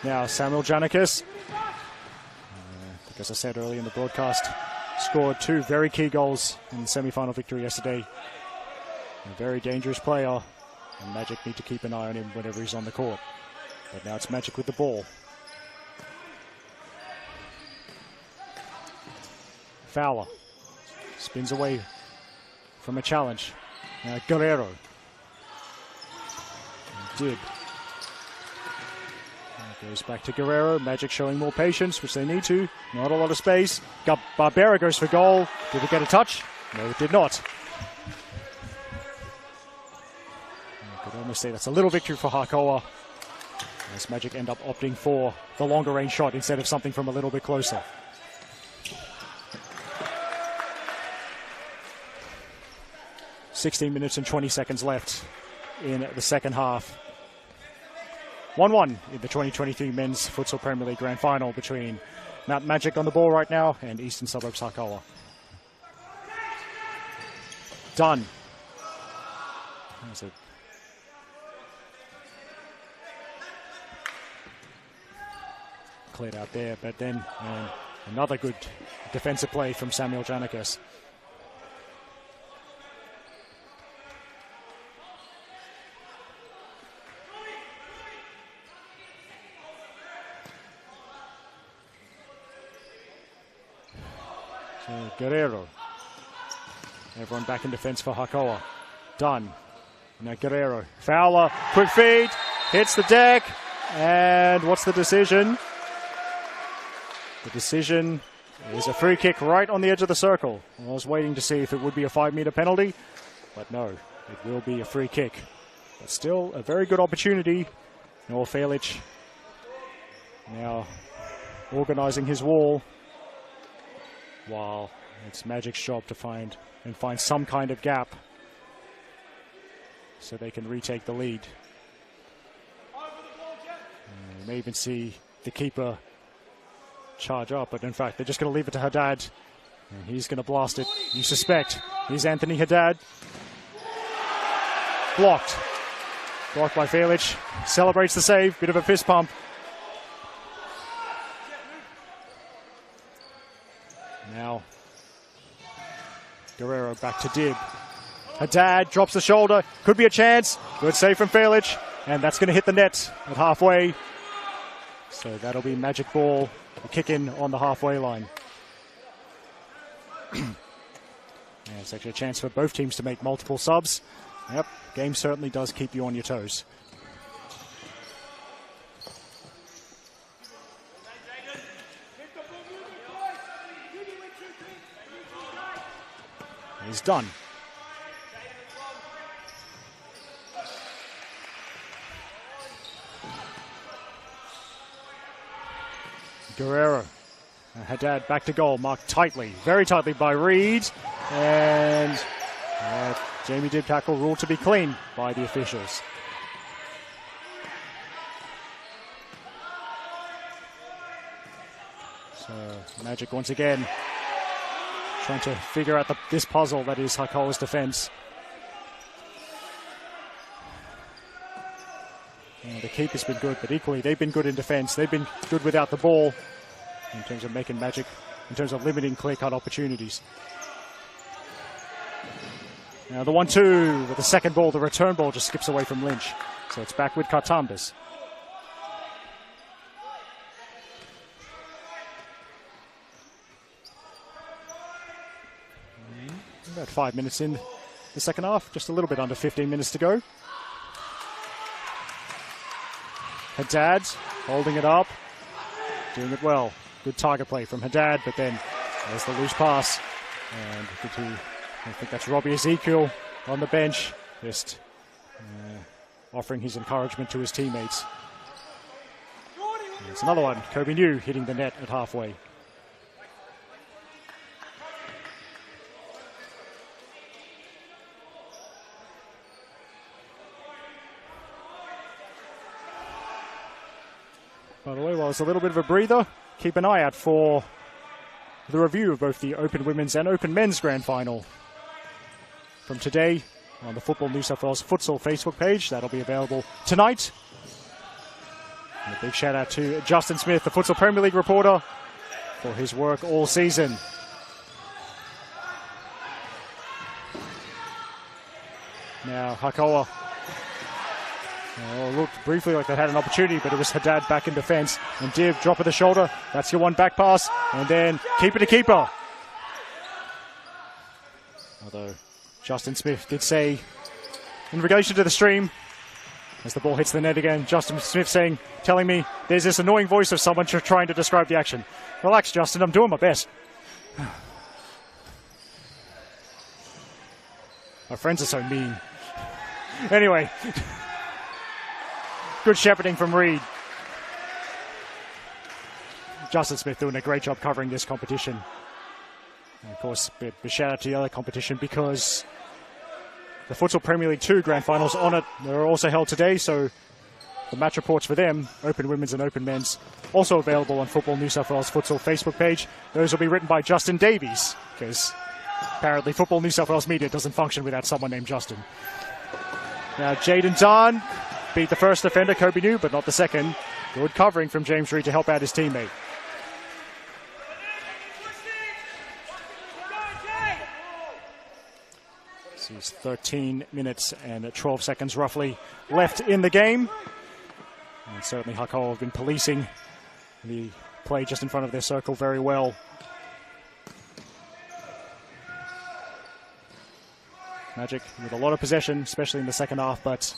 Speaker 1: Now Samuel Janikis, as I said earlier in the broadcast, scored 2 very key goals in the semi-final victory yesterday. A very dangerous player, and Majik need to keep an eye on him whenever he's on the court. But now it's Majik with the ball. Fowler spins away from a challenge. Now Guerrero. Dib. Goes back to Guerrero. Majik showing more patience, which they need to. Not a lot of space. Barbera goes for goal. Did it get a touch? No, it did not. I could almost say that's a little victory for Hakoah, as Majik end up opting for the longer range shot instead of something from a little bit closer. "16 minutes and 20 seconds left in the second half. 1-1 in the 2023 Men's Futsal Premier League Grand Final between Mount Majik on the ball right now and Eastern Suburbs Hakoah. Done. That's it. Cleared out there, but then another good defensive play from Samuel Janikis. Guerrero. Everyone back in defense for Hakoah. Done. Now Guerrero. Fowler. Quick feed. Hits the deck. And what's the decision? The decision is a free kick right on the edge of the circle. I was waiting to see if it would be a 5-meter penalty, but no, it will be a free kick. But still a very good opportunity. Noah Felic now organizing his wall, while it's Majik's job to find some kind of gap so they can retake the lead. You may even see the keeper charge up, but in fact they're just going to leave it to Haddad, and he's going to blast it. You suspect. Here's Anthony Haddad. Blocked by Felic. Celebrates the save. Bit of a fist pump. Now Guerrero back to Dib. Haddad drops the shoulder. Could be a chance. Good save from Felic. And that's going to hit the net at halfway. So that'll be Majik ball. A kick in on the halfway line. Yeah, it's actually a chance for both teams to make multiple subs. Yep, game certainly does keep you on your toes. He's done. Guerrero. Haddad back to goal, marked tightly, very tightly by Reed. And Jamie Dib tackle ruled to be clean by the officials. So Majik once again trying to figure out this puzzle that is Hakoah's defense. The keeper's been good, but equally they've been good in defense. They've been good without the ball in terms of making Majik, in terms of limiting clear-cut opportunities. Now the 1-2 with the second ball, the return ball just skips away from Lynch. So it's back with Katambas. About 5 minutes in the second half, just a little bit under 15 minutes to go. Haddad holding it up, doing it well. Good target play from Haddad, but then there's the loose pass. And I think that's Robbie Ezekiel on the bench, just offering his encouragement to his teammates. There's another one, Kobe New hitting the net at halfway. By the way, while it's a little bit of a breather, keep an eye out for the review of both the Open Women's and Open Men's Grand Final from today on the Football New South Wales Futsal Facebook page. That'll be available tonight. And a big shout out to Justin Smith, the Futsal Premier League reporter, for his work all season. Now Hakoah. Oh, looked briefly like they had an opportunity, but it was Haddad back in defence. And Div, drop of the shoulder. That's your one back pass. And then keeper to keeper. Although Justin Smith did say, in relation to the stream, as the ball hits the net again, Justin Smith telling me there's this annoying voice of someone trying to describe the action. Relax, Justin, I'm doing my best. My friends are so mean. Anyway, good shepherding from Reed. Justin Smith doing a great job covering this competition. And of course, a shout out to the other competition because the Futsal Premier League 2 Grand Finals on it, they're also held today, so the match reports for them, Open Women's and Open Men's, also available on Football New South Wales Futsal Facebook page. Those will be written by Justin Davies, because apparently Football New South Wales media doesn't function without someone named Justin. Now Jaden Dunn beat the first defender, Kobe New, but not the second. Good covering from James Reed to help out his teammate. This is 13 minutes and 12 seconds roughly left in the game. And certainly Hakoah have been policing the play just in front of their circle very well. Majik with a lot of possession, especially in the second half, but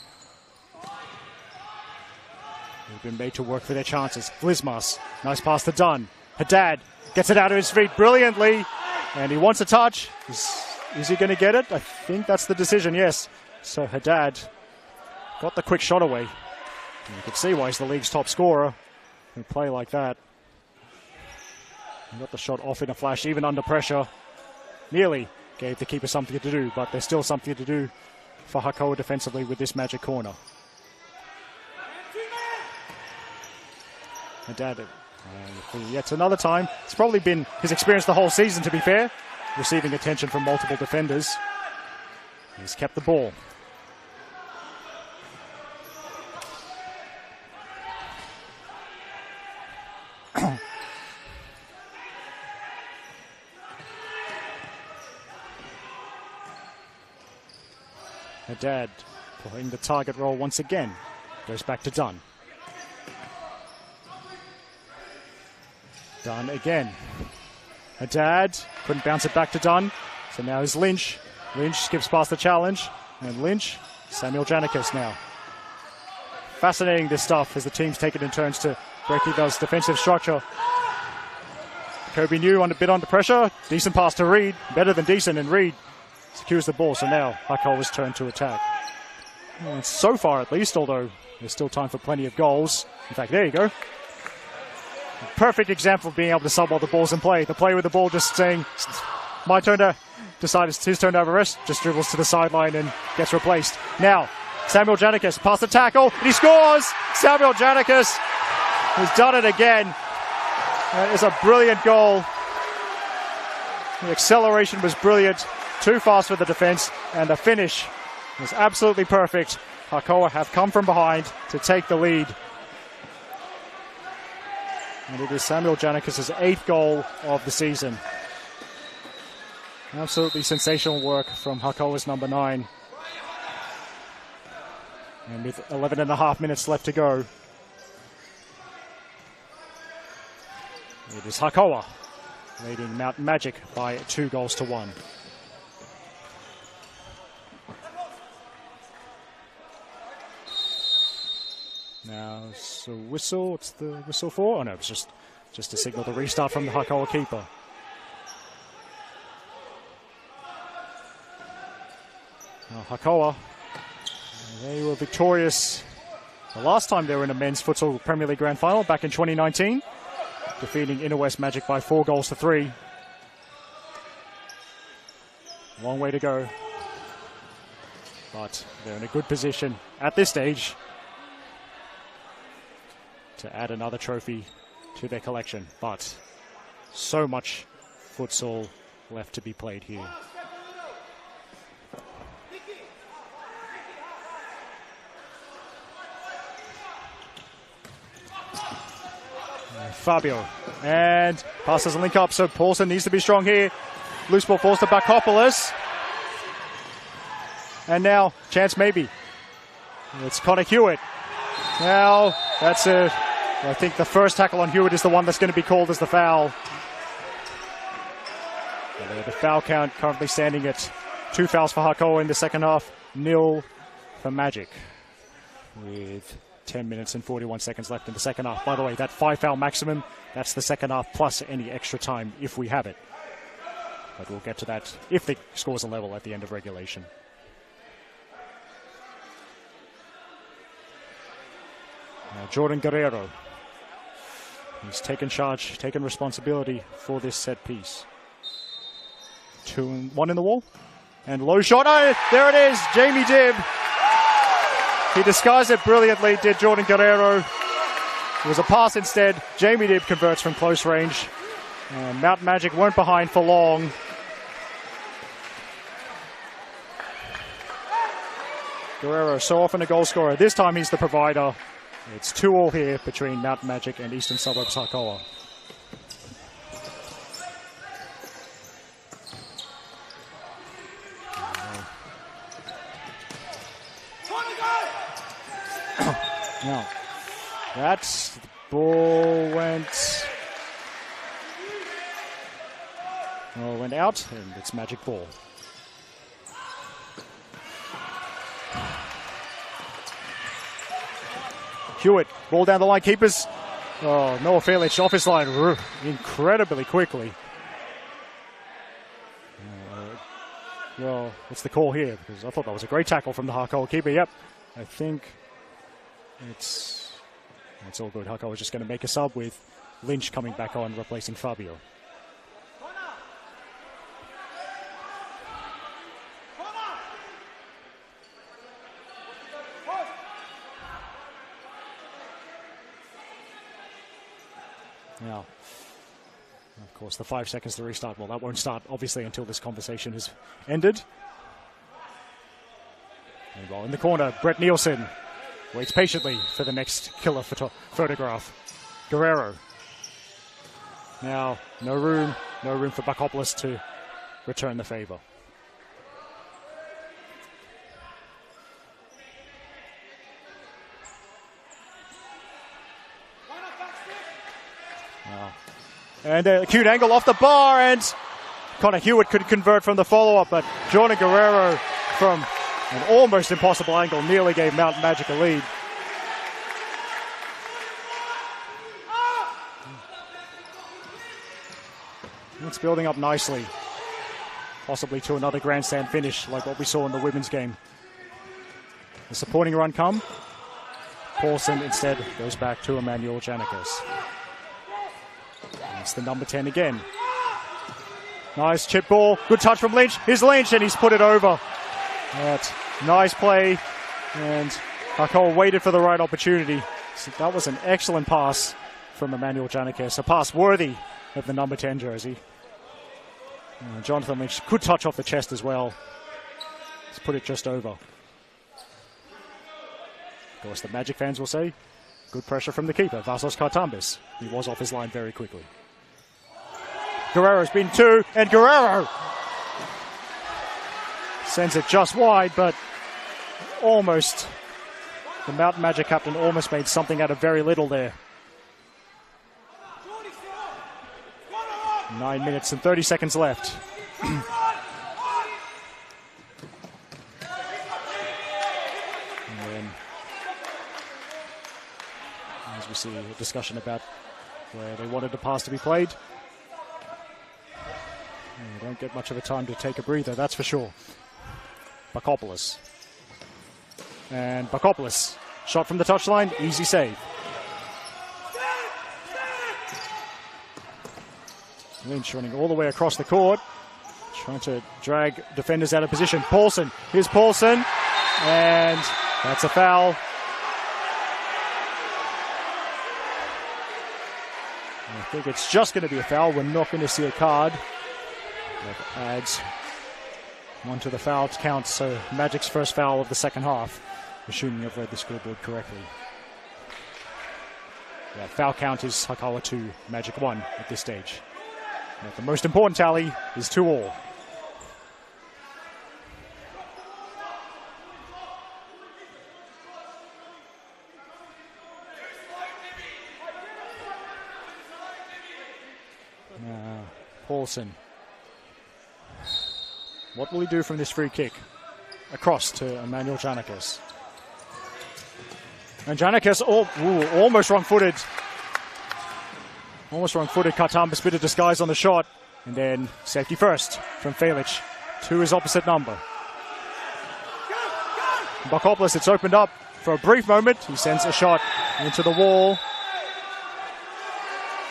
Speaker 1: they've been made to work for their chances. Vlismas, nice pass to Dunn. Haddad gets it out of his feet brilliantly, and he wants a touch. Is he going to get it? I think that's the decision, yes. So Haddad got the quick shot away. And you can see why he's the league's top scorer in a play like that. He got the shot off in a flash, even under pressure. Nearly gave the keeper something to do, but there's still something to do for Hakoah defensively with this Majik corner. Haddad, yet another time. It's probably been his experience the whole season, to be fair, receiving attention from multiple defenders. He's kept the ball. Haddad playing the target role once again. Goes back to Dunn. Dunn again. Haddad couldn't bounce it back to Dunn. So now is Lynch. Lynch skips past the challenge. And Lynch, Samuel Janikis now. Fascinating this stuff as the teams take it in turns to break each other's defensive structure. Kobe New a bit under pressure. Decent pass to Reed. Better than decent, and Reed secures the ball. So now Hakoah's turn to attack. And so far at least, although there's still time for plenty of goals. In fact, there you go. Perfect example of being able to sub while the ball's in play. The player with the ball just saying, my turn to decide it's his turn to have a rest, just dribbles to the sideline and gets replaced. Now, Samuel Janikis past the tackle, and he scores! Samuel Janikis has done it again. That is a brilliant goal. The acceleration was brilliant, too fast for the defense, and the finish was absolutely perfect. Hakoah have come from behind to take the lead. And it is Samuel Janikis' 8th goal of the season. Absolutely sensational work from Hakoah's number 9. And with 11.5 minutes left to go, it is Hakoah leading Mount Majik by 2-1. Now it's a whistle. What's the whistle for? Oh no, it's just to signal the restart from the Hakoah keeper. Now Hakoah, they were victorious the last time they were in a men's futsal Premier League Grand Final back in 2019, defeating Inner West Majik by 4-3. Long way to go, but they're in a good position at this stage to add another trophy to their collection, but so much futsal left to be played here. Fabio. And pass doesn't link up, so Paulson needs to be strong here. Loose ball falls to Bakopoulos. And now, chance maybe. It's Connor Hewitt. Now, that's it. I think the first tackle on Hewitt is the one that's going to be called as the foul. The foul count currently standing at 2 fouls for Hakoah in the second half, 0 for Majik. With 10 minutes and 41 seconds left in the second half. By the way, that 5 foul maximum, that's the second half plus any extra time if we have it. But we'll get to that if the scores are level at the end of regulation. Now Jordan Guerrero. He's taken charge, taken responsibility for this set piece. 2-1 in the wall. And low shot. Oh, there it is. Jamie Dibb. He disguised it brilliantly, did Jordan Guerrero. It was a pass instead. Jamie Dibb converts from close range. And Mountain Majik weren't behind for long. Guerrero, so often a goal scorer. This time he's the provider. It's 2-2 here between Mountain Majik and Eastern Suburbs Hakoah. Now, that's the ball went out, and it's Majik ball. Hewitt, ball down the line, keepers. Oh, Noah Fairlich off his line incredibly quickly. Well, what's the call here? Because I thought that was a great tackle from the Hakoah keeper. Yep, I think it's all good. Hakoah was just going to make a sub with Lynch coming back on, replacing Fabio. Now, of course, the 5 seconds to restart. Well, that won't start, obviously, until this conversation has ended. And well, in the corner, Brett Nielsen waits patiently for the next killer photograph. Guerrero. Now, no room for Bakopoulos to return the favor. And a acute angle off the bar, and Connor Hewitt could convert from the follow-up, but Jordan Guerrero from an almost impossible angle nearly gave Mountain Majik a lead. It's building up nicely, possibly to another grandstand finish like what we saw in the women's game. The supporting run come. Paulson instead goes back to Emmanuel Janikis. It's the number 10 again. Nice chip ball. Good touch from Lynch. Here's Lynch, and he's put it over. That's nice play. And Hakoah waited for the right opportunity. So that was an excellent pass from Emmanuel Janikis. A pass worthy of the number 10 jersey. And Jonathan Lynch could touch off the chest as well. Let's put it just over. Of course, the Majik fans will say, good pressure from the keeper, Vasos Kartambis. He was off his line very quickly. Guerrero's been 2, and Guerrero sends it just wide, but almost, the Mountain Majik captain almost made something out of very little there. 9 minutes and 30 seconds left. And then, as we see a discussion about where they wanted the pass to be played. You don't get much of a time to take a breather, that's for sure. Bakopoulos. And Bakopoulos, shot from the touchline, easy save. Lynch running all the way across the court, trying to drag defenders out of position. Paulson, here's Paulson, and that's a foul. I think it's just going to be a foul. We're not going to see a card. That adds one to the foul count, so Majik's first foul of the second half, assuming I've read the scoreboard correctly. The foul count is Hakoah 2, Majik 1 at this stage. But the most important tally is 2-2. Paulson. What will he do from this free kick? Across to Emmanuel Janikis. And Janikis almost wrong-footed. Almost wrong-footed. Katamba's bit of disguise on the shot. And then safety first from Felic to his opposite number. Bakopoulos, it's opened up for a brief moment. He sends a shot into the wall.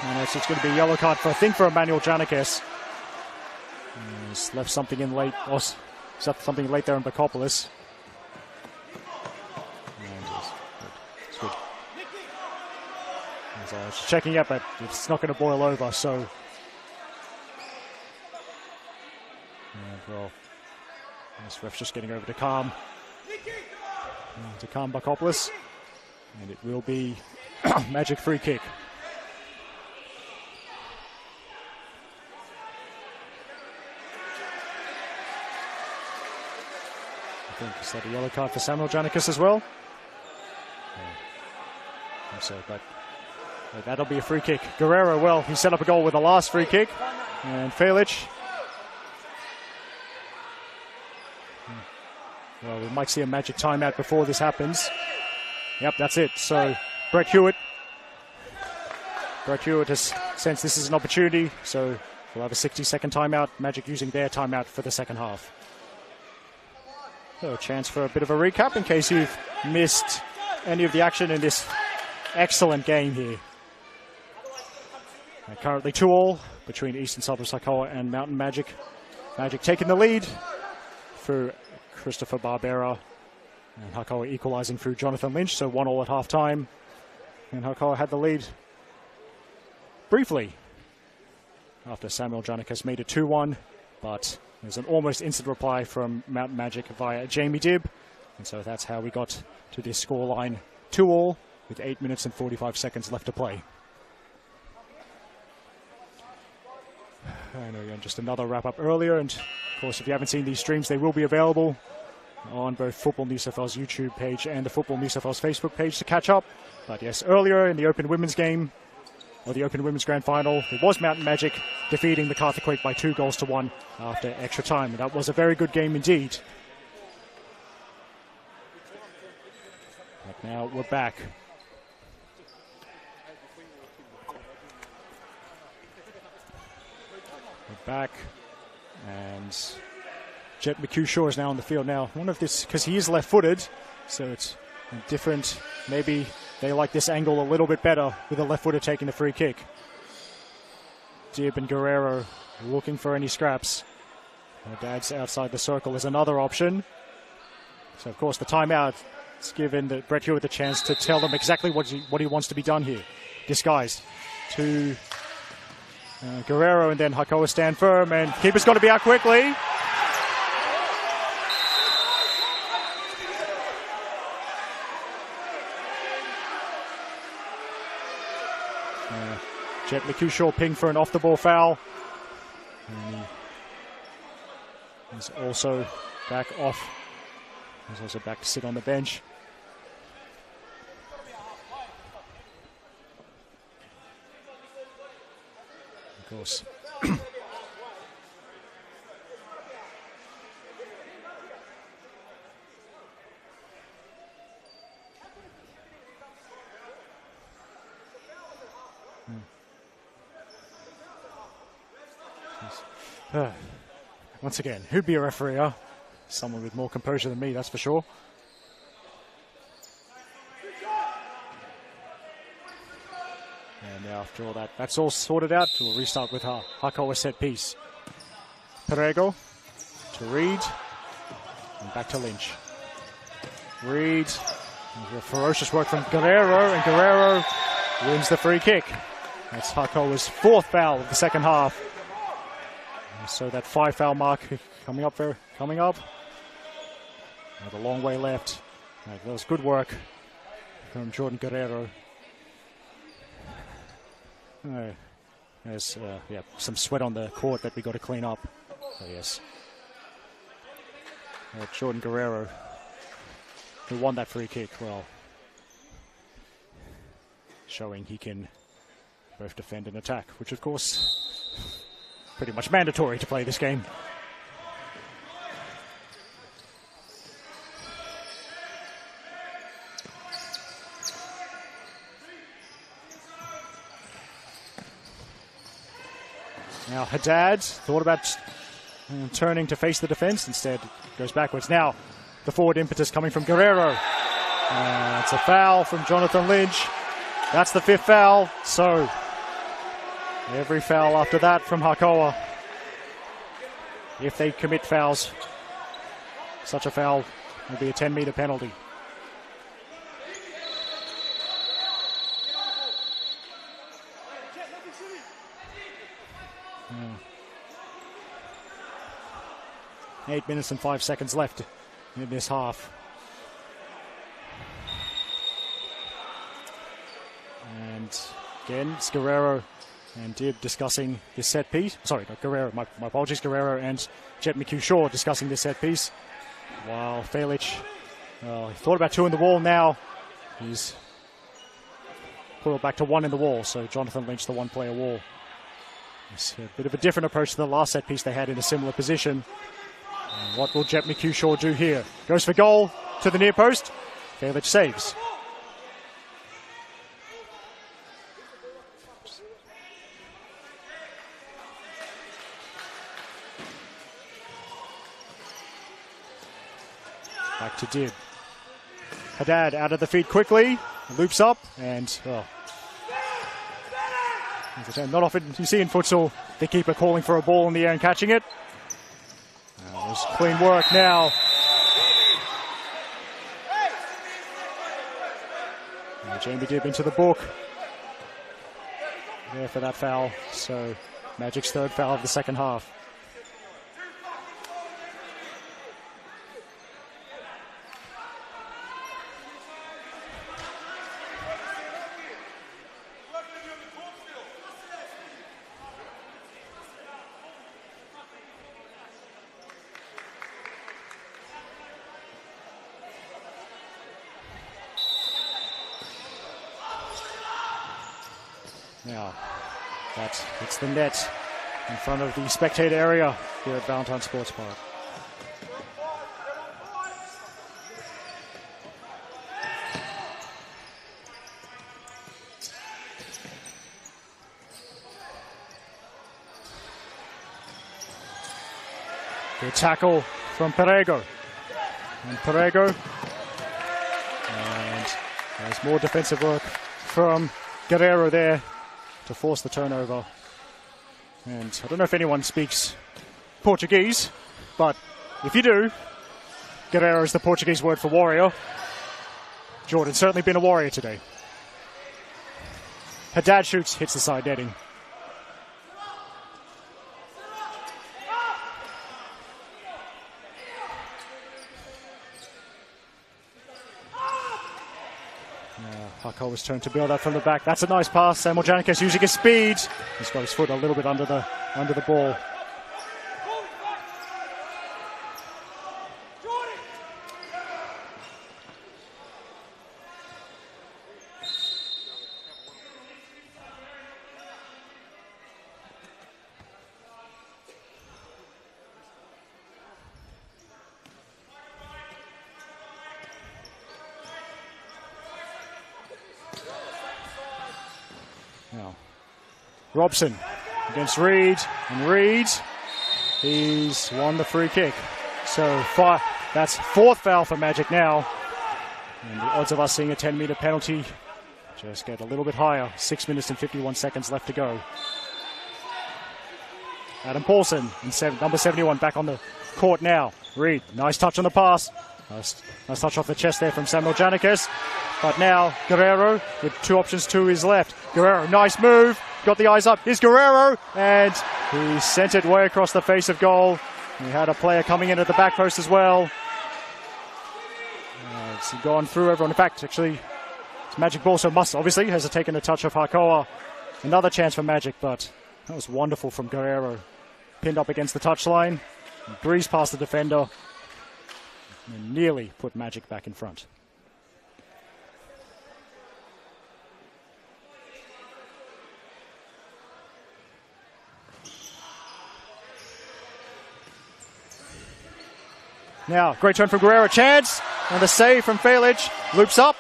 Speaker 1: And it's just going to be a yellow card, for, I think, for Emmanuel Janikis. He's left something in late. Oh, left something late there in Bakopoulos. It's good. I was checking it, but it's not going to boil over, so. And well, this ref's just getting over to calm. To calm Bakopoulos. And it will be Majik free kick. Is that a yellow card for Samuel Janikis as well? I think so, but that'll be a free kick. Guerrero, well, he set up a goal with the last free kick. And Felic. Well, we might see a Majik timeout before this happens. Yep, that's it. So, Brett Hewitt has sensed this is an opportunity, so we'll have a 60-second timeout. Majik using their timeout for the second half. So a chance for a bit of a recap in case you've missed any of the action in this excellent game here. Currently 2-2 between Eastern Suburbs Hakoah and Mountain Majik. Majik taking the lead through Christopher Barbera, and Hakoah equalizing through Jonathan Lynch, so 1-1 at half-time. And Hakoah had the lead briefly after Samuel Janikis made it 2-1, but there's an almost instant reply from Mountain Majik via Jamie Dibb. And so that's how we got to this scoreline 2-2 with 8 minutes and 45 seconds left to play. And again, just another wrap-up earlier. And of course, if you haven't seen these streams, they will be available on both Football New South Wales YouTube page and the Football New South Wales Facebook page to catch up. But yes, earlier in the Open Women's game, or the Open Women's Grand Final, it was Mountain Majik defeating the Macarthur Quake by 2-1 after extra time. And that was a very good game indeed. But now we're back. We're back. And Jet McHugh-Shaw is now on the field. Now, I wonder if this, because he is left-footed, so it's different. Maybe they like this angle a little bit better with a left-footer taking the free kick. Dibb and Guerrero looking for any scraps. Dad's outside the circle is another option. So, of course, the timeout is given Brett Hewitt the chance to tell them exactly what he wants to be done here. Disguise to Guerrero, and then Hakoah stand firm, and keeper's got to be out quickly. Jet McHugh-Shaw pinged for an off-the-ball foul. And he's also back off. He's also back to sit on the bench. Of course. Once again, who'd be a referee? Huh? Someone with more composure than me, that's for sure. And now after all that, that's all sorted out. We'll restart with our Hakoah set piece. Perego to Reed, and back to Lynch. Reed, ferocious work from Guerrero, and Guerrero wins the free kick. That's Hakoah's fourth foul of the second half. So that 5 foul mark coming up. Not a long way left. That was good work from Jordan Guerrero. There's some sweat on the court that we got to clean up. So yes, Jordan Guerrero, who won that free kick, well, showing he can both defend and attack, which of course pretty much mandatory to play this game. Now Haddad thought about turning to face the defense, instead goes backwards. Now the forward impetus coming from Guerrero. It's a foul from Jonathan Lynch. That's the 5th foul, so every foul after that from Hakoah, if they commit fouls, such a foul will be a 10-meter penalty. Yeah. 8 minutes and 5 seconds left in this half. And again, it's Guerrero and Dib discussing this set piece. Sorry, not Guerrero, my apologies. Guerrero and Jet McHugh-Shaw discussing this set piece. While Felic, he thought about 2 in the wall now. He's put it back to 1 in the wall, so Jonathan Lynch, the 1-player wall. It's a bit of a different approach to the last set piece they had in a similar position. And what will Jet McHugh-Shaw do here? Goes for goal to the near post. Felic saves. Back to Dib. Haddad out of the feet quickly, loops up, and not often you see in futsal the keeper calling for a ball in the air and catching it. There's clean work now. Jamie Dib into the book there for that foul. So Majik's 3rd foul of the second half. Now, it's the net in front of the spectator area here at Valentine Sports Park. Good tackle from Perego. And there's more defensive work from Guerrero there to force the turnover. And I don't know if anyone speaks Portuguese, but if you do, Guerrero is the Portuguese word for warrior. Jordan's certainly been a warrior today. Haddad shoots, hits the side netting. Hakoah's turn to build up from the back. That's a nice pass. Samuel Janikes using his speed. He's got his foot a little bit under the ball. Now, Robson against Reed, and Reed, he's won the free kick. So that's 4th foul for Majik now. And the odds of us seeing a 10-meter penalty just get a little bit higher. 6 minutes and 51 seconds left to go. Adam Paulson, number 71, back on the court now. Reed, nice touch on the pass. Nice touch off the chest there from Samuel Janikes. But now Guerrero with 2 options to his left. Guerrero, nice move. Got the eyes up. Here's Guerrero. And he sent it way across the face of goal. He had a player coming in at the back post as well. It's gone through everyone. In fact, actually, it's Majik ball, so obviously has taken a touch of Hakoah. Another chance for Majik, but that was wonderful from Guerrero. Pinned up against the touchline, breezed past the defender, and nearly put Majik back in front. Now, great turn from Guerrero, chance, and the save from Felic, loops up,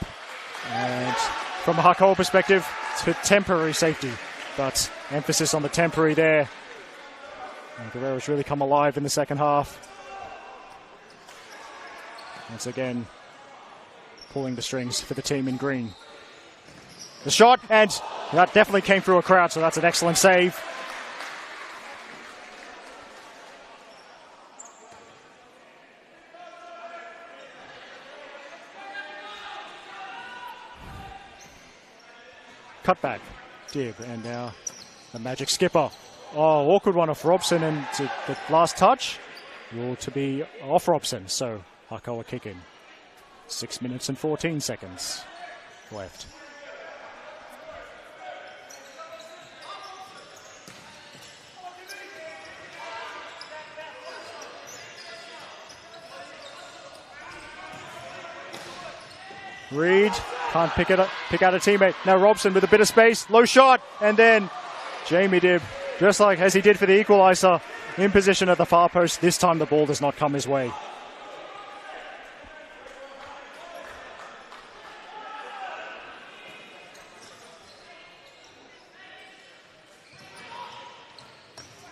Speaker 1: and from a Hakoah perspective, it's a temporary safety, but emphasis on the temporary there. And Guerrero's really come alive in the second half. Once again, pulling the strings for the team in green. The shot, and that definitely came through a crowd, so that's an excellent save. Cutback, Dib, and now the Majik skipper. Oh, awkward one off Robson, and the last touch ruled to be off Robson, so Hakoah kick in. 6 minutes and 14 seconds left. Reed can't pick out a teammate. Now Robson with a bit of space, low shot, and then Jamie Dib, just like as he did for the equalizer, in position at the far post. This time the ball does not come his way.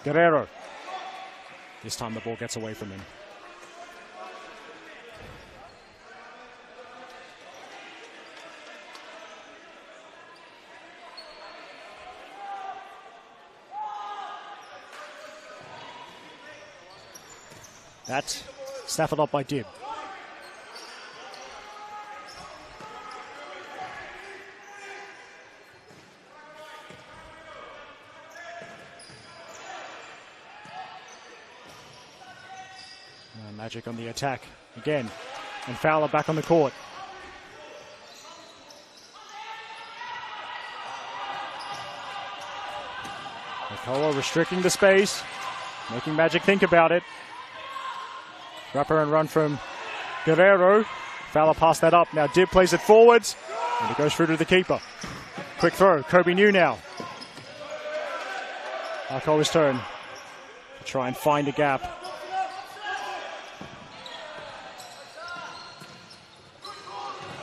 Speaker 1: Guerrero. This time the ball gets away from him. That snaffled up by Dib. Majik on the attack again, and Fowler back on the court. Hakoah restricting the space, making Majik think about it. Wrapper and run from Guerrero. Fowler passed that up. Now Dib plays it forwards, and it goes through to the keeper. Quick throw. Kobe New now. Hakoah's turn to try and find a gap.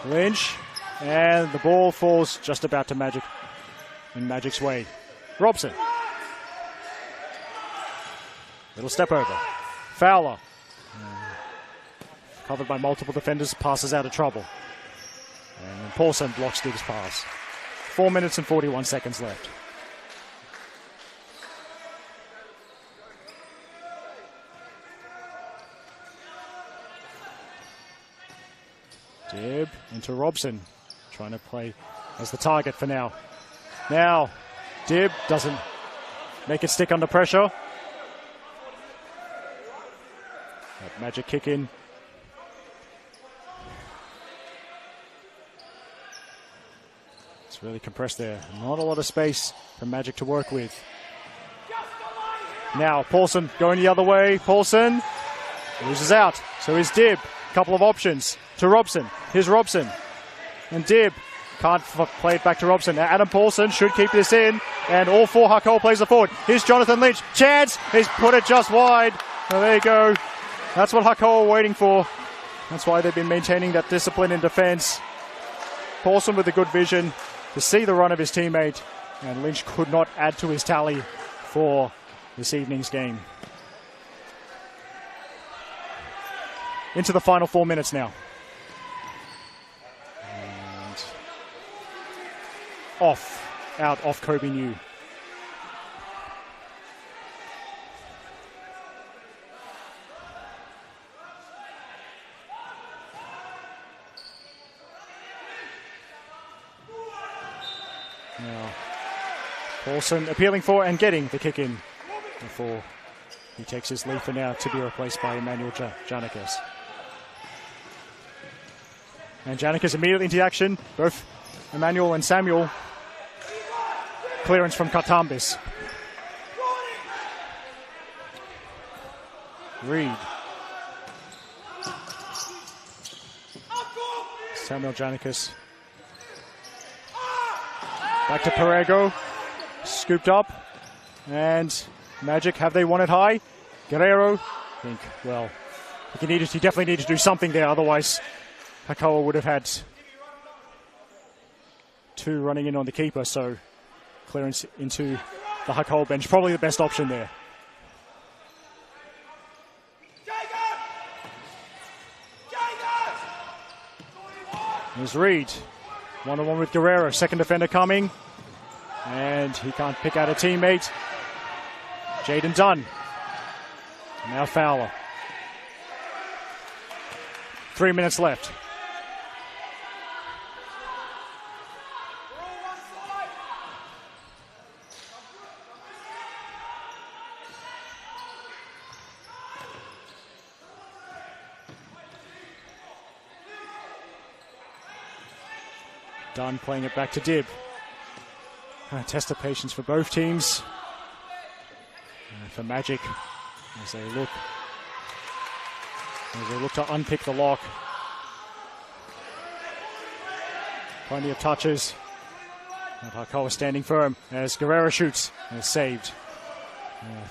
Speaker 1: Lynch, and the ball falls just about to Majik, in Majik's way. Robson. Little step over. Fowler. Covered by multiple defenders, passes out of trouble. And Paulson blocks Dib's pass. 4 minutes and 41 seconds left. Dib into Robson, trying to play as the target for now. Now, Dib doesn't make it stick under pressure. That Majik kick in. It's really compressed there. Not a lot of space for Majik to work with. Now, Paulson going the other way. Paulson loses out. So is Dib. Couple of options to Robson. Here's Robson. And Dib can't play it back to Robson. Now Adam Paulson should keep this in. And all four Hakoah plays the forward. Here's Jonathan Lynch. Chance. He's put it just wide. Well, there you go. That's what Hakoah were waiting for. That's why they've been maintaining that discipline in defense. Paulson with a good vision to see the run of his teammate. And Lynch could not add to his tally for this evening's game. Into the final 4 minutes now. And off Kobe New. Now, Paulson appealing for and getting the kick in before he takes his leave for now to be replaced by Emmanuel Janikis. And Janikis immediately into action. Both Emmanuel and Samuel clearance from Katambis. Reed. Samuel Janicus. Back to Perego. Scooped up. And Majik, have they won it high? Guerrero. I think, well, he definitely needed to do something there. Otherwise, Hakoah would have had two running in on the keeper. So clearance into the Hakoah bench. Probably the best option there. Here's Reed. One-on-one with Guerrero. Second defender coming. And he can't pick out a teammate. Jaden Dunn. Now Fowler. 3 minutes left. Dunn playing it back to Dib. Test of patience for both teams. For Majik, as they look to unpick the lock. Plenty of touches. And Hakoah standing firm as Guerrero shoots and is saved.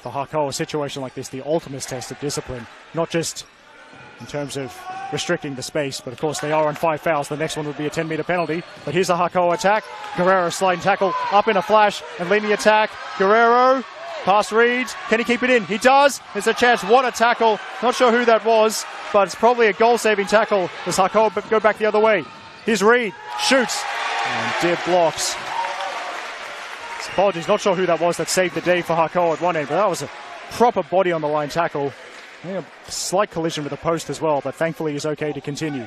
Speaker 1: For Hakoah, a situation like this, the ultimate test of discipline, not just in terms of restricting the space, but of course they are on 5 fouls. The next one would be a 10-meter penalty. But here's a Hakoah attack. Guerrero sliding tackle, up in a flash, and leading the attack. Guerrero, past Reed. Can he keep it in? He does. There's a chance. What a tackle. Not sure who that was, but it's probably a goal-saving tackle as Hakoah go back the other way. Here's Reed. Shoots. And Dib blocks. Apologies, not sure who that was that saved the day for Hakoah at one end, but that was a proper body on the line tackle. A slight collision with the post as well, but thankfully he's okay to continue.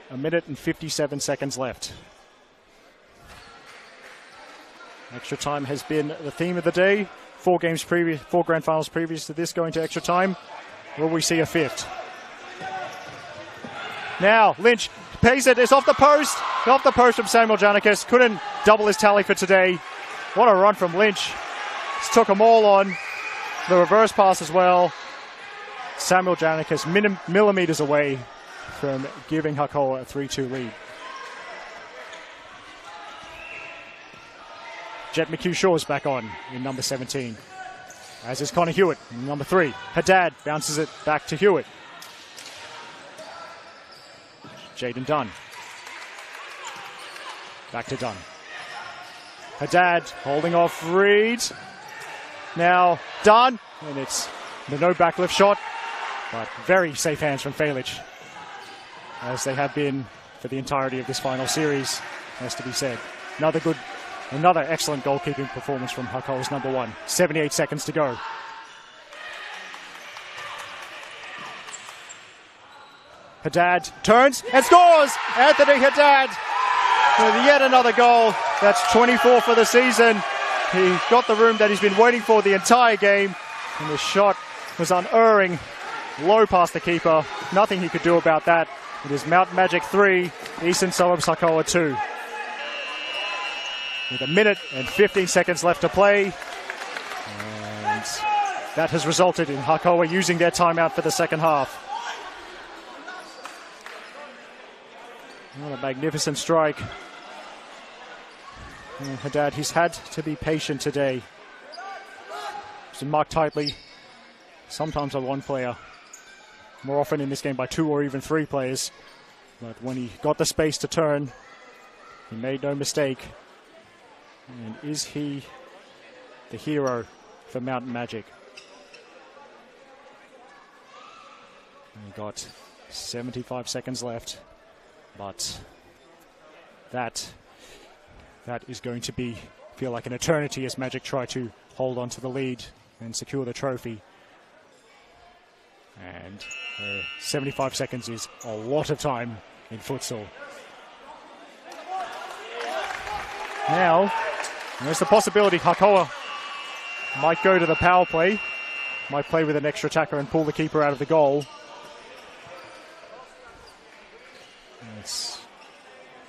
Speaker 1: 1 minute and 57 seconds left. Extra time has been the theme of the day. 4 grand finals previous to this going to extra time. Will we see a fifth? Now Lynch pays it. It's off the post. Off the post from Samuel Janicus. Couldn't double his tally for today. What a run from Lynch. Just took them all on. The reverse pass as well. Samuel Janicus millimeters away from giving Hakoah a 3-2 lead. Jet McHugh-Shaw's back on in number 17. As is Connor Hewitt in number 3. Haddad bounces it back to Hewitt. Jaden Dunn. Back to Dunn. Haddad holding off Reed. Now Dunn, and it's the no backlift shot, but very safe hands from Falic, as they have been for the entirety of this final series, has to be said. Another excellent goalkeeping performance from Hakoah's number 1. 78 seconds to go. Haddad turns and scores! Anthony Haddad with yet another goal. That's 24 for the season. He got the room that he's been waiting for the entire game, and the shot was unerring, low past the keeper. Nothing he could do about that. It is Mount Magic 3, Eastern Suburbs Hakoah 2. With 1 minute and 15 seconds left to play, and that has resulted in Hakoah using their timeout for the second half. What a magnificent strike. And Haddad, he's had to be patient today. He's been marked tightly, sometimes by one player, more often in this game by 2 or even 3 players. But when he got the space to turn, he made no mistake. And is he the hero for Mountain Magic? And he got 75 seconds left, but that is going to feel like an eternity as Majik try to hold on to the lead and secure the trophy. And 75 seconds is a lot of time in futsal. Now, there's the possibility Hakoah might go to the power play, might play with an extra attacker and pull the keeper out of the goal.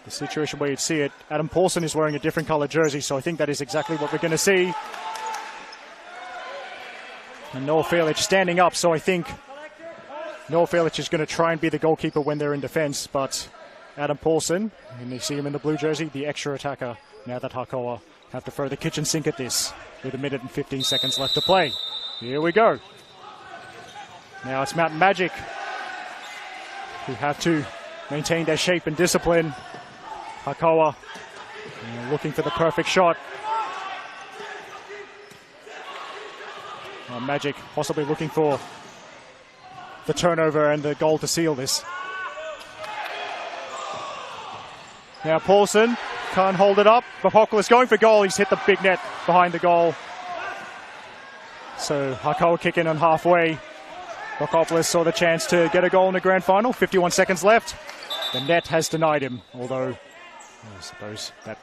Speaker 1: the situation where you'd see it. Adam Paulson is wearing a different colour jersey, so I think that is exactly what we're going to see. And Noel Fairlich standing up, so I think Noel Fairlich is going to try and be the goalkeeper when they're in defence, but Adam Paulson, and you see him in the blue jersey, the extra attacker, now that Hakoah have to throw the kitchen sink at this with 1 minute and 15 seconds left to play. Here we go. Now it's Mountain Majik who have to maintain their shape and discipline. Hakoah looking for the perfect shot. Majik possibly looking for the turnover and the goal to seal this. Now Paulson can't hold it up. Hakoah is going for goal. He's hit the big net behind the goal. So Hakoah kick in on halfway. Hakoah saw the chance to get a goal in the grand final. 51 seconds left. The net has denied him, although I suppose that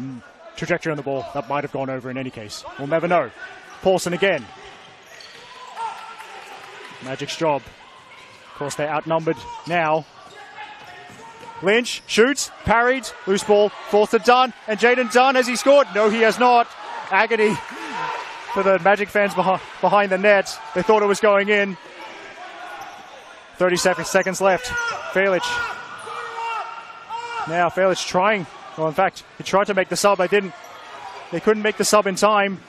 Speaker 1: trajectory on the ball, that might have gone over in any case. We'll never know. Paulson again. Majik's job. Of course, they're outnumbered now. Lynch shoots, parried, loose ball, falls to Dunn, and Jaden Dunn, has he scored? No, he has not. Agony for the Majik fans behind the net. They thought it was going in. 37 seconds left. Fairlich. Now Fairlich trying. Well, in fact, he tried to make the sub. They couldn't make the sub in time.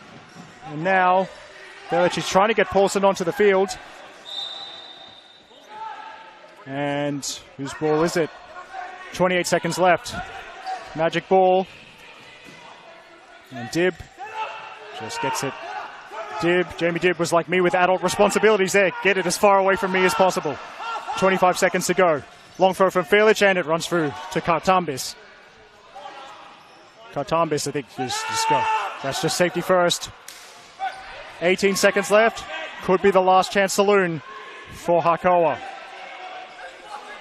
Speaker 1: And now Fairlich is trying to get Paulson onto the field. And whose ball is it? 28 seconds left. Majik ball. And Dibb just gets it. Jamie Dibb was like me with adult responsibilities there. Get it as far away from me as possible. 25 seconds to go. Long throw from Fairlich, and it runs through to Kartambis. Kartambis, I think, just go. That's just safety first. 18 seconds left. Could be the last chance saloon for Hakoah.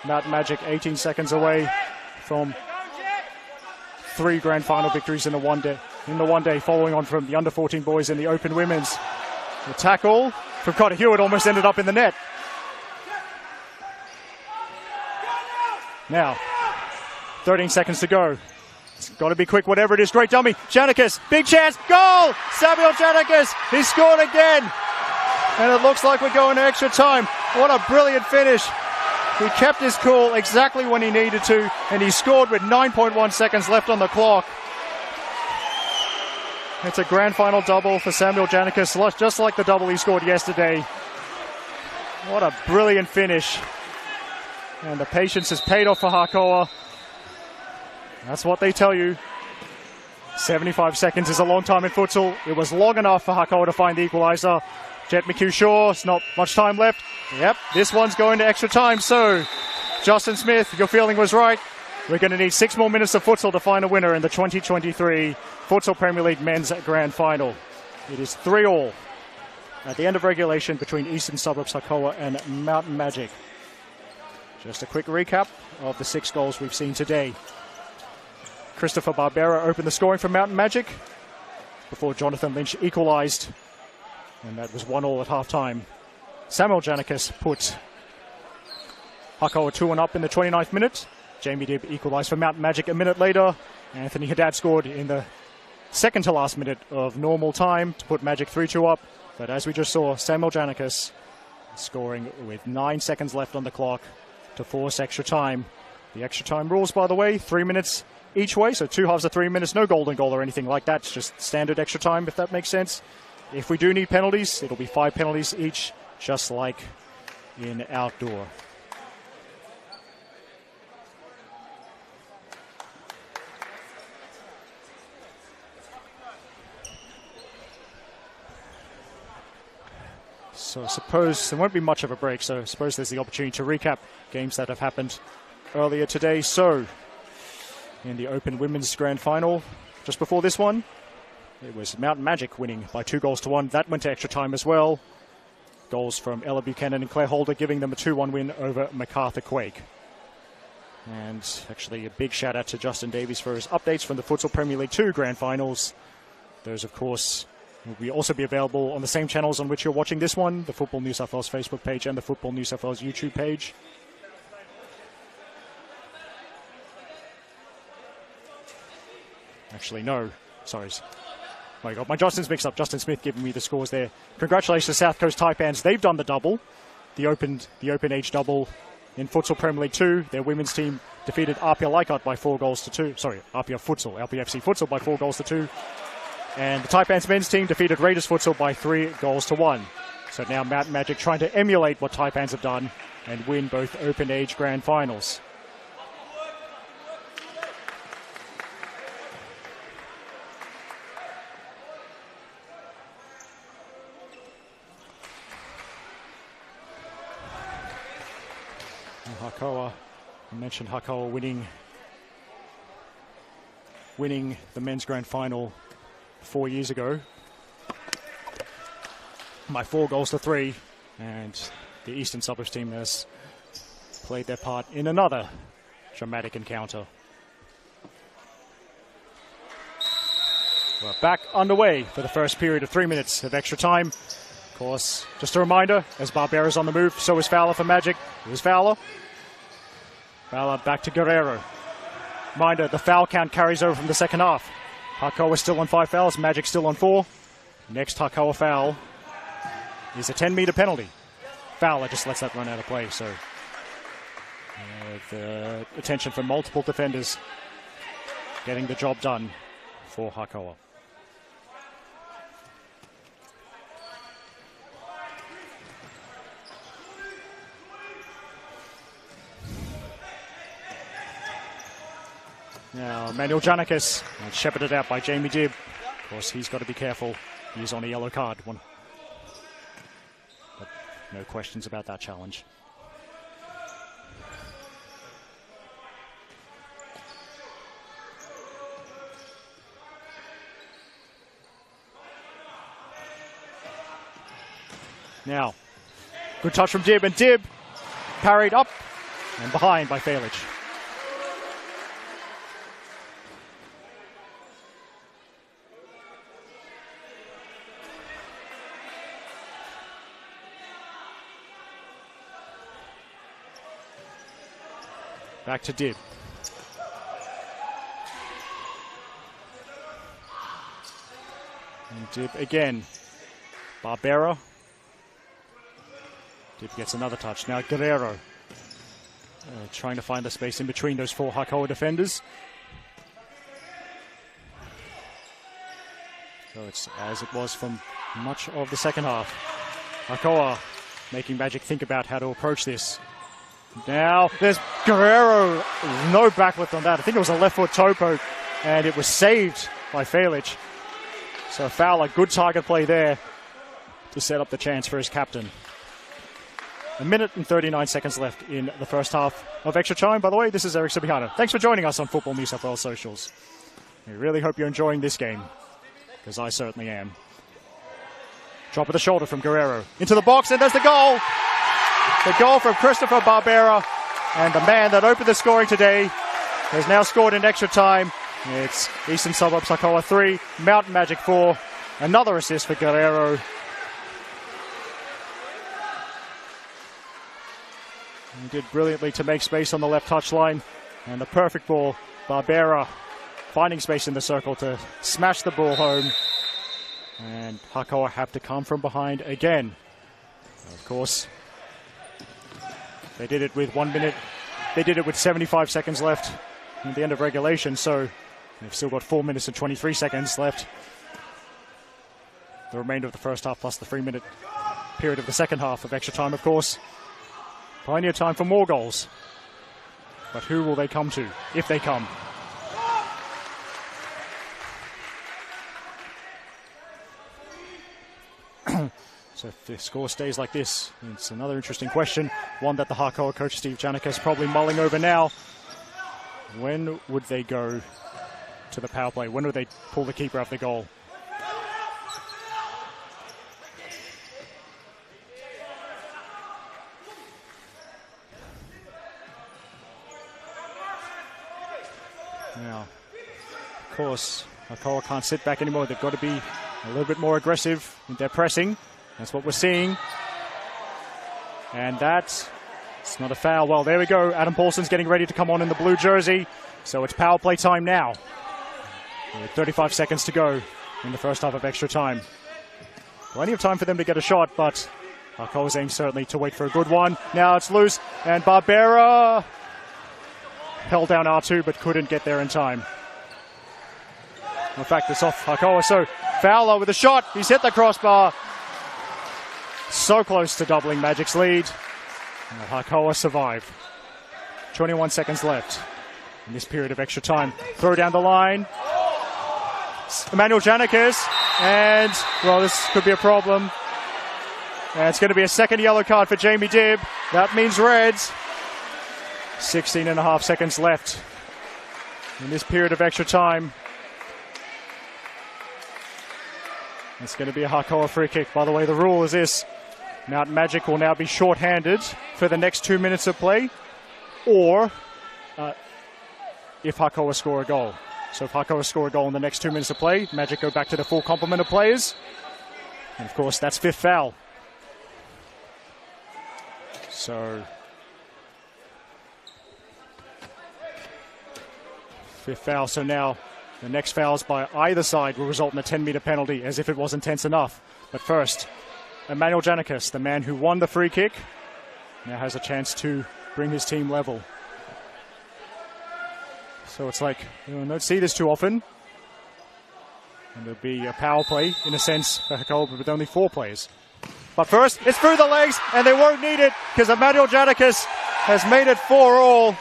Speaker 1: Mountain Majik 18 seconds away from 3 grand final victories in the one day, following on from the under-14 boys in the open women's. The tackle from Connor Hewitt almost ended up in the net. Now, 13 seconds to go. It's got to be quick, whatever it is. Great dummy. Janikis, big chance, goal! Samuel Janikis, he scored again. And it looks like we're going to extra time. What a brilliant finish. He kept his cool exactly when he needed to, and he scored with 9.1 seconds left on the clock. It's a grand final double for Samuel Janikis, just like the double he scored yesterday. What a brilliant finish. And the patience has paid off for Hakoah. That's what they tell you. 75 seconds is a long time in futsal. It was long enough for Hakoah to find the equalizer. Jet McHugh-Shaw, it's not much time left. Yep, this one's going to extra time. So, Justin Smith, your feeling was right. We're going to need 6 more minutes of futsal to find a winner in the 2023 Futsal Premier League Men's Grand Final. It is 3-3 at the end of regulation between Eastern Suburbs Hakoah and Mountain Majik. Just a quick recap of the 6 goals we've seen today. Christopher Barbera opened the scoring for Mountain Majik before Jonathan Lynch equalised, and that was 1-1 at half-time. Samuel Janikis put Hakoah 2-1 up in the 29th minute. Jamie Dibb equalised for Mountain Majik a minute later. Anthony Haddad scored in the second to last minute of normal time to put Majik 3-2 up. But as we just saw, Samuel Janikis scoring with 9 seconds left on the clock to force extra time. The extra time rules, by the way, 3 minutes each way, so 2 halves of 3 minutes, no golden goal or anything like that. It's just standard extra time, if that makes sense. If we do need penalties, it'll be 5 penalties each, just like in outdoor. So I suppose there won't be much of a break, so I suppose there's the opportunity to recap games that have happened earlier today. So, in the Open Women's Grand Final, just before this one, it was Mountain Majik winning by 2-1. That went to extra time as well. Goals from Ella Buchanan and Claire Holder giving them a 2-1 win over MacArthur Quake. And actually a big shout out to Justin Davies for his updates from the Futsal Premier League 2 Grand Finals. Those, of course, will also be available on the same channels on which you're watching this one, the Football New South Wales Facebook page and the Football New South Wales YouTube page. Actually, no. Sorry. Oh my God, my Justin's mixed up. Justin Smith giving me the scores there. Congratulations to South Coast Taipans. They've done the double, the open age double in Futsal Premier League 2. Their women's team defeated Apia Leichhardt by 4-2. Sorry, Apia FC Futsal by 4-2. And the Taipans men's team defeated Raiders Futsal by 3-1. So now Mountain Majik trying to emulate what Taipans have done and win both open age grand finals. Hakoah, I mentioned Hakoah winning the men's grand final 4 years ago by 4-3, and the Eastern Suburbs team has played their part in another dramatic encounter. We're back underway for the first period of 3 minutes of extra time. Of course, just a reminder, as Barbera's on the move, so is Fowler for Majik. Here's Fowler. Fowler back to Guerrero. Reminder, the foul count carries over from the second half. Hakoah still on 5 fouls, Majik still on 4. Next Hakoah foul is a 10-meter penalty. Fowler just lets that run out of play, so the attention from multiple defenders getting the job done for Hakoah. Now, Emmanuel Janikis, shepherded out by Jamie Dibb. Of course, he's got to be careful. He's on a yellow card. But no questions about that challenge. Now, good touch from Dibb, and Dibb parried up and behind by Fairlich. Back to Dibb. And Dibb again. Barbera. Dibb gets another touch. Now Guerrero. Trying to find the space in between those 4 Hakoah defenders. So it's as it was from much of the second half. Hakoah making Majik think about how to approach this. Now there's Guerrero, no backlift on that. I think it was a left foot toe poke, and it was saved by Fairlich. So Fowler, good target play there to set up the chance for his captain. 1 minute and 39 seconds left in the first half of extra time. By the way, this is Eric Subihana. Thanks for joining us on Football New South Wales Socials. We really hope you're enjoying this game, because I certainly am. Drop of the shoulder from Guerrero. Into the box, and there's the goal! The goal from Christopher Barbera, and the man that opened the scoring today has now scored in extra time. It's Eastern Suburbs Hakoah 3, Mountain Majik 4. Another assist for Guerrero. He did brilliantly to make space on the left touchline, and the perfect ball. Barbera finding space in the circle to smash the ball home, and Hakoah have to come from behind again. Of course, they did it with 1 minute. They did it with 75 seconds left at the end of regulation, so they've still got 4 minutes and 23 seconds left. The remainder of the first half plus the 3-minute period of the second half of extra time, of course. Plenty of time for more goals. But who will they come to, if they come? So if the score stays like this, it's another interesting question. One that the Hakoah coach Steve Janica is probably mulling over now. When would they go to the power play? When would they pull the keeper off the goal? Now, of course, Hakoah can't sit back anymore. They've got to be a little bit more aggressive in their pressing. That's what we're seeing. And it's not a foul. Well, there we go. Adam Paulson's getting ready to come on in the blue jersey. So it's power play time now. With 35 seconds to go in the first half of extra time. Plenty of time for them to get a shot, but Hakoah's aim certainly to wait for a good one. Now it's loose, and Barbera held down R2 but couldn't get there in time. In fact, it's off Hakoah, so Fowler with a shot. He's hit the crossbar. So close to doubling Majik's lead. And Hakoah survived. 21 seconds left in this period of extra time. Throw down the line. Emmanuel Janikis, and, well, this could be a problem. And it's going to be a second yellow card for Jamie Dibb. That means reds. 16 and a half seconds left in this period of extra time. It's going to be a Hakoah free kick. By the way, the rule is this. Mountain Majik will now be short-handed for the next 2 minutes of play, or if Hakoah score a goal. So if Hakoah score a goal in the next 2 minutes of play, Majik go back to the full complement of players. And of course, that's fifth foul. So fifth foul. So now the next fouls by either side will result in a 10-meter penalty, as if it wasn't tense enough. But first, Emmanuel Janikis, the man who won the free kick, now has a chance to bring his team level. So it's like, you don't see this too often. And there'll be a power play, in a sense, for Hakoah, with only 4 players. But first, it's through the legs, and they won't need it, because Emmanuel Janikis has made it 4-all.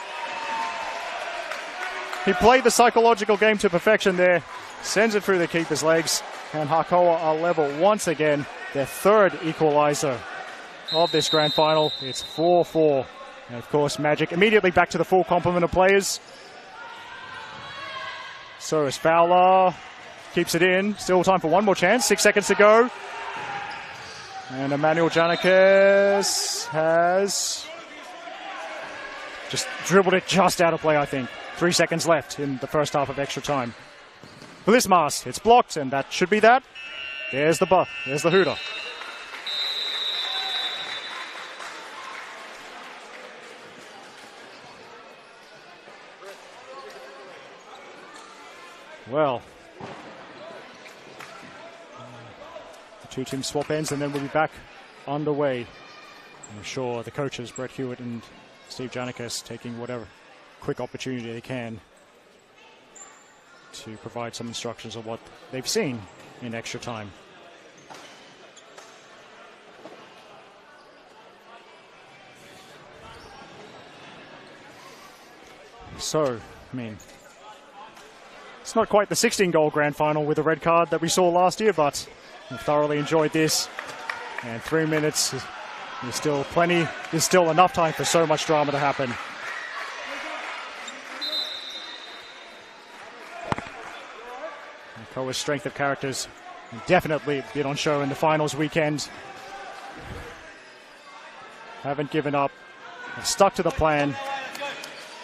Speaker 1: He played the psychological game to perfection there, sends it through the keeper's legs, and Hakoah are level once again, their third equalizer of this grand final. It's 4-4. And of course, Majik immediately back to the full complement of players. So is Fowler, keeps it in. Still time for one more chance, 6 seconds to go. And Emmanuel Janikis has just dribbled it just out of play, I think. 3 seconds left in the first half of extra time. Blismas, it's blocked, and that should be that. There's the hooter. Well, the two teams swap ends, and then we'll be back underway. I'm sure the coaches, Brett Hewitt and Steve Janikis, taking whatever quick opportunity they can to provide some instructions on what they've seen in extra time. So, I mean, it's not quite the 16-goal grand final with a red card that we saw last year, but I've thoroughly enjoyed this. And 3 minutes, there's still enough time for so much drama to happen. Hakoah's strength of characters definitely been on show in the finals weekend. Haven't given up, have stuck to the plan,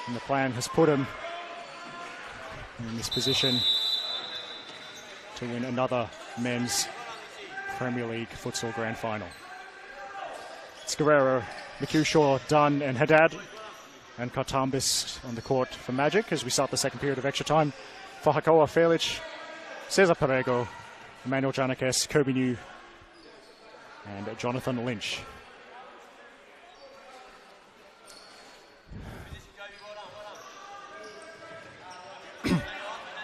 Speaker 1: and the plan has put him in this position to win another men's Premier League futsal grand final. It's Guerrero, McHugh, Dunn and Haddad, and Kartambis on the court for Majik as we start the second period of extra time. For Hakoah, Felic, Cesar Perego, Emmanuel Janikis, Kobe New, and Jonathan Lynch.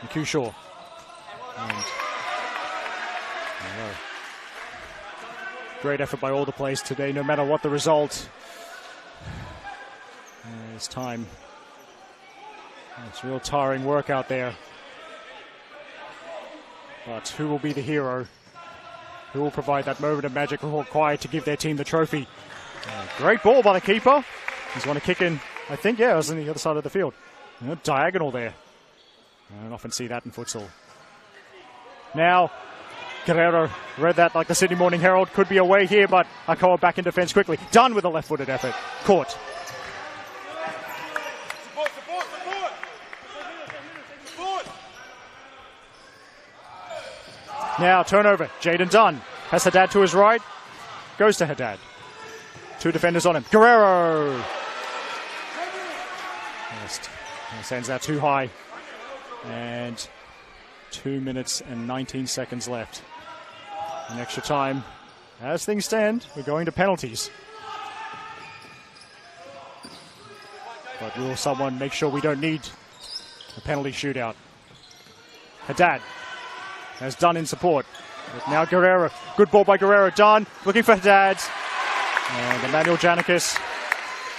Speaker 1: McHugh. And great effort by all the players today, no matter what the result. It's time. It's real tiring work out there. But who will be the hero? Who will provide that moment of magic required to give their team the trophy? Great ball by the keeper. He's going to kick in, I think, yeah, it was on the other side of the field. Diagonal there. I don't often see that in futsal. Now, Guerrero read that like the Sydney Morning Herald. Could be away here, but Hakoah back in defence quickly. Done with a left-footed effort. Caught. Now, turnover. Jaden Dunn has Haddad to his right. Goes to Haddad. 2 defenders on him. Guerrero! Just sends that too high. And 2 minutes and 19 seconds left. In extra time, as things stand, we're going to penalties. But will someone make sure we don't need a penalty shootout? Haddad has Dunn in support. But now Guerrero, good ball by Guerrero. Dunn looking for Haddad. And Emmanuel Janikis,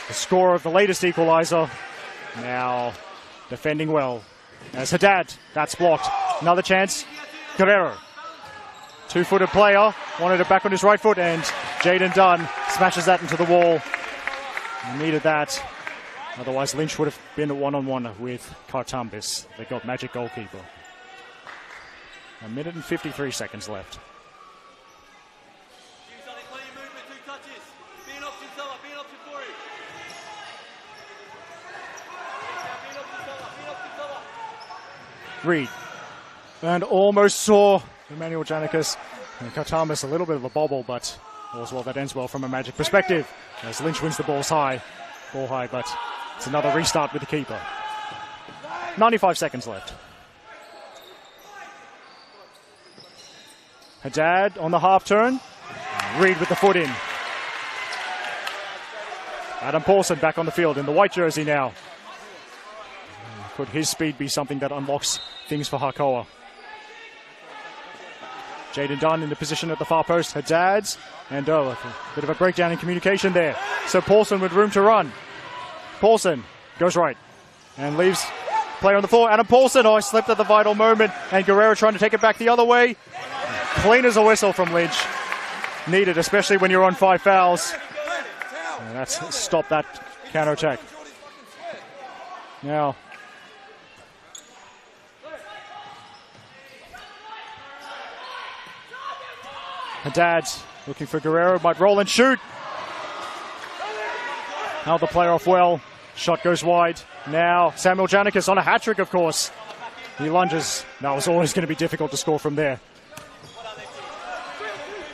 Speaker 1: the scorer of the latest equalizer, now defending well. As Haddad, that's blocked. Another chance, Guerrero. Two-footed player, wanted it back on his right foot, and Jaden Dunn smashes that into the wall. He needed that. Otherwise, Lynch would have been a one-on-one with Kartambis. They got Majik goalkeeper. 1 minute and 53 seconds left. Reed. And almost saw Emmanuel Janikis and Kartambis a little bit of a bobble, but all's well that ends well from a Majik perspective. As Lynch wins the ball high, but it's another restart with the keeper. 95 seconds left. Haddad on the half turn. Reed with the foot in. Adam Paulson back on the field in the white jersey now. Could his speed be something that unlocks things for Hakoah? Jaden Dunn in the position at the far post. Haddad, and a bit of a breakdown in communication there. So Paulson with room to run. Paulson goes right and leaves player on the floor. Adam Paulson, I slipped at the vital moment, and Guerrero trying to take it back the other way. Clean as a whistle from Lynch. Needed, especially when you're on 5 fouls. And that's stopped that counter-attack. Now, Haddad looking for Guerrero, might roll and shoot. Held the player off well. Shot goes wide. Now Samuel Janikis on a hat-trick, of course. He lunges. That was always going to be difficult to score from there.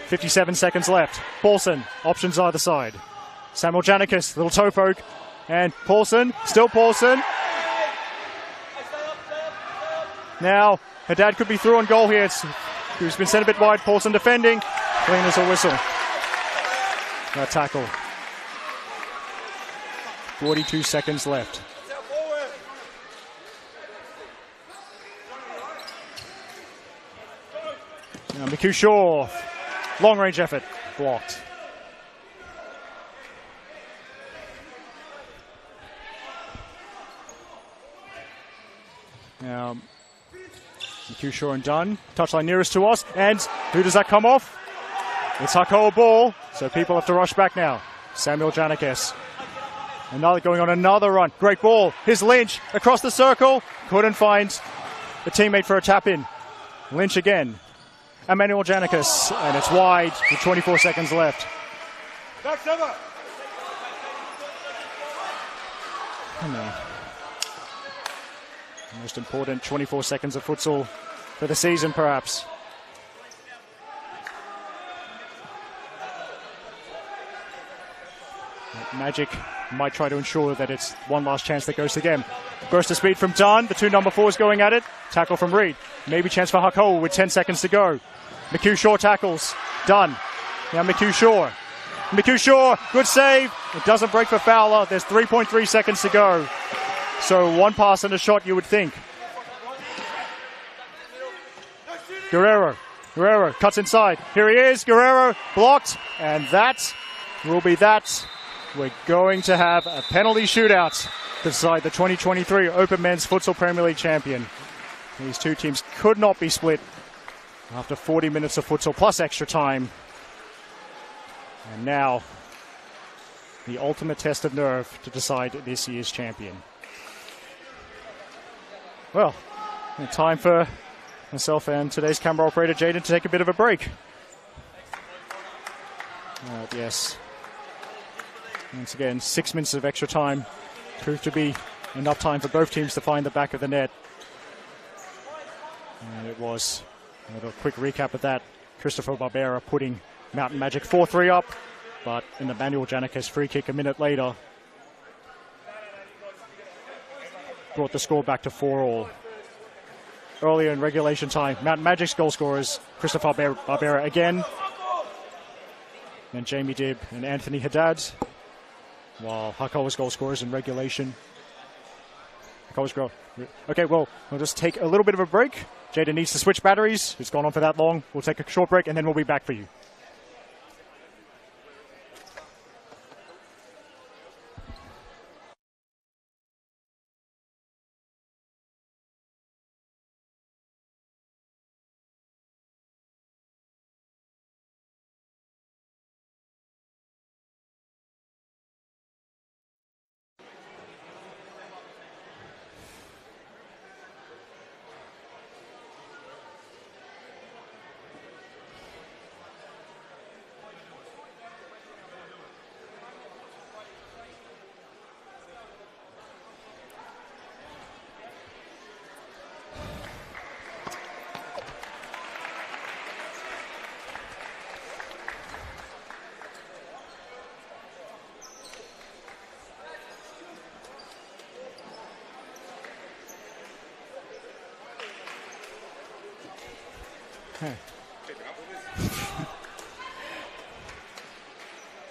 Speaker 1: 57 seconds left. Paulson, options either side. Samuel Janikis, little toe poke. And Paulson, still Paulson. Now Haddad could be through on goal here. He's been sent a bit wide. Paulson defending. Clean as a whistle. That tackle. 42 seconds left. Now Miku Shaw. Long range effort. Blocked. Now Miku Shaw and Dunn. Touchline nearest to us. And who does that come off? It's Hakoah ball. So people have to rush back now. Samuel Janikis. Going on another run. Great ball. Here's Lynch across the circle. Couldn't find a teammate for a tap in. Lynch again. Emmanuel Janikis. And it's wide with 24 seconds left. Most important 24 seconds of futsal for the season, perhaps. Majik might try to ensure that it's one last chance that goes to them. Burst of speed from Dunn. The two number 4s going at it. Tackle from Reed. Maybe chance for Hakoah with 10 seconds to go. Miku Shaw tackles. Dunn. Now Miku Shaw. Miku Shaw, good save. It doesn't break for Fowler. There's 3.3 seconds to go. So one pass and a shot, you would think. Guerrero cuts inside. Here he is. Guerrero blocked. And that will be that. We're going to have a penalty shootout to decide the 2023 Open Men's Futsal Premier League champion. These two teams could not be split after 40 minutes of futsal plus extra time. And now, the ultimate test of nerve to decide this year's champion. Well, time for myself and today's camera operator, Jaden, to take a bit of a break. Yes. Once again, 6 minutes of extra time proved to be enough time for both teams to find the back of the net. And it was, a quick recap of that, Christopher Barbera putting Mountain Majik 4-3 up, but in the Emmanuel Janikis free kick a minute later, brought the score back to 4-all. earlier in regulation time. Mountain Magic's goal scorers, Christopher Barbera again, and Jamie Dibb and Anthony Haddad, while Hakoah's goal scorers in regulation. Okay, well, we'll just take a little bit of a break. Jada needs to switch batteries. It's gone on for that long. We'll take a short break and then we'll be back for you.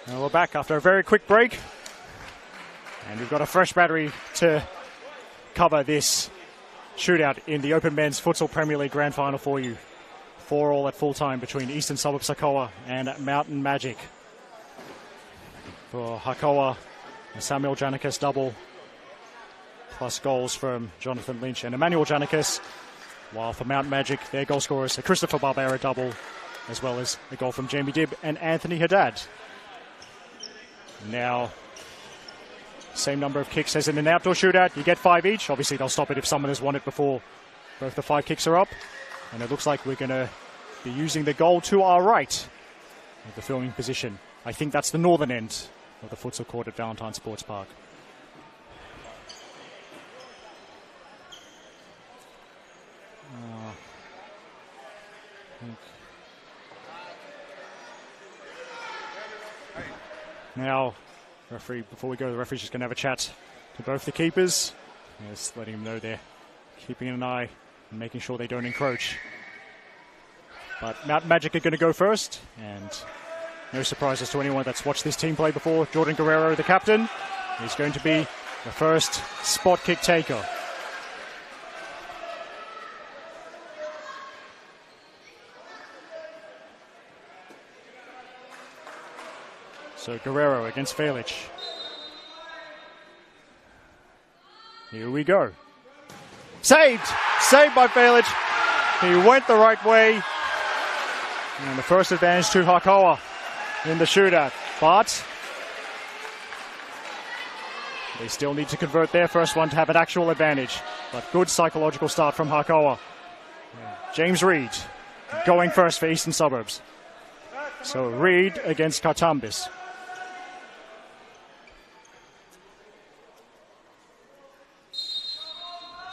Speaker 1: Now we're back after a very quick break, and we've got a fresh battery to cover this shootout in the Open Men's Futsal Premier League Grand Final for you. 4-4 at full time between Eastern Suburbs Hakoah and Mountain Majik. For Hakoah, a Samuel Janikis double, plus goals from Jonathan Lynch and Emmanuel Janikis. While for Mountain Majik, their goal scorers are Christopher Barbera double, as well as a goal from Jamie Dibb and Anthony Haddad. Now, same number of kicks as in an outdoor shootout. You get 5 each. Obviously, they'll stop it if someone has won it before both the 5 kicks are up. And it looks like we're going to be using the goal to our right of the filming position. I think that's the northern end of the futsal court at Valentine Sports Park. Now, referee, before we go, the referee's just going to have a chat to both the keepers. Just letting them know they're keeping an eye and making sure they don't encroach. But Mountain Majik are going to go first, and no surprises to anyone that's watched this team play before. Jordan Guerrero, the captain, is going to be the first spot kick taker. So Guerrero against Felic. Here we go. Saved! Saved by Felic. He went the right way. And the first advantage to Hakoah in the shootout. But they still need to convert their first one to have an actual advantage. But good psychological start from Hakoah. James Reed going first for Eastern Suburbs. So Reed against Kartambis.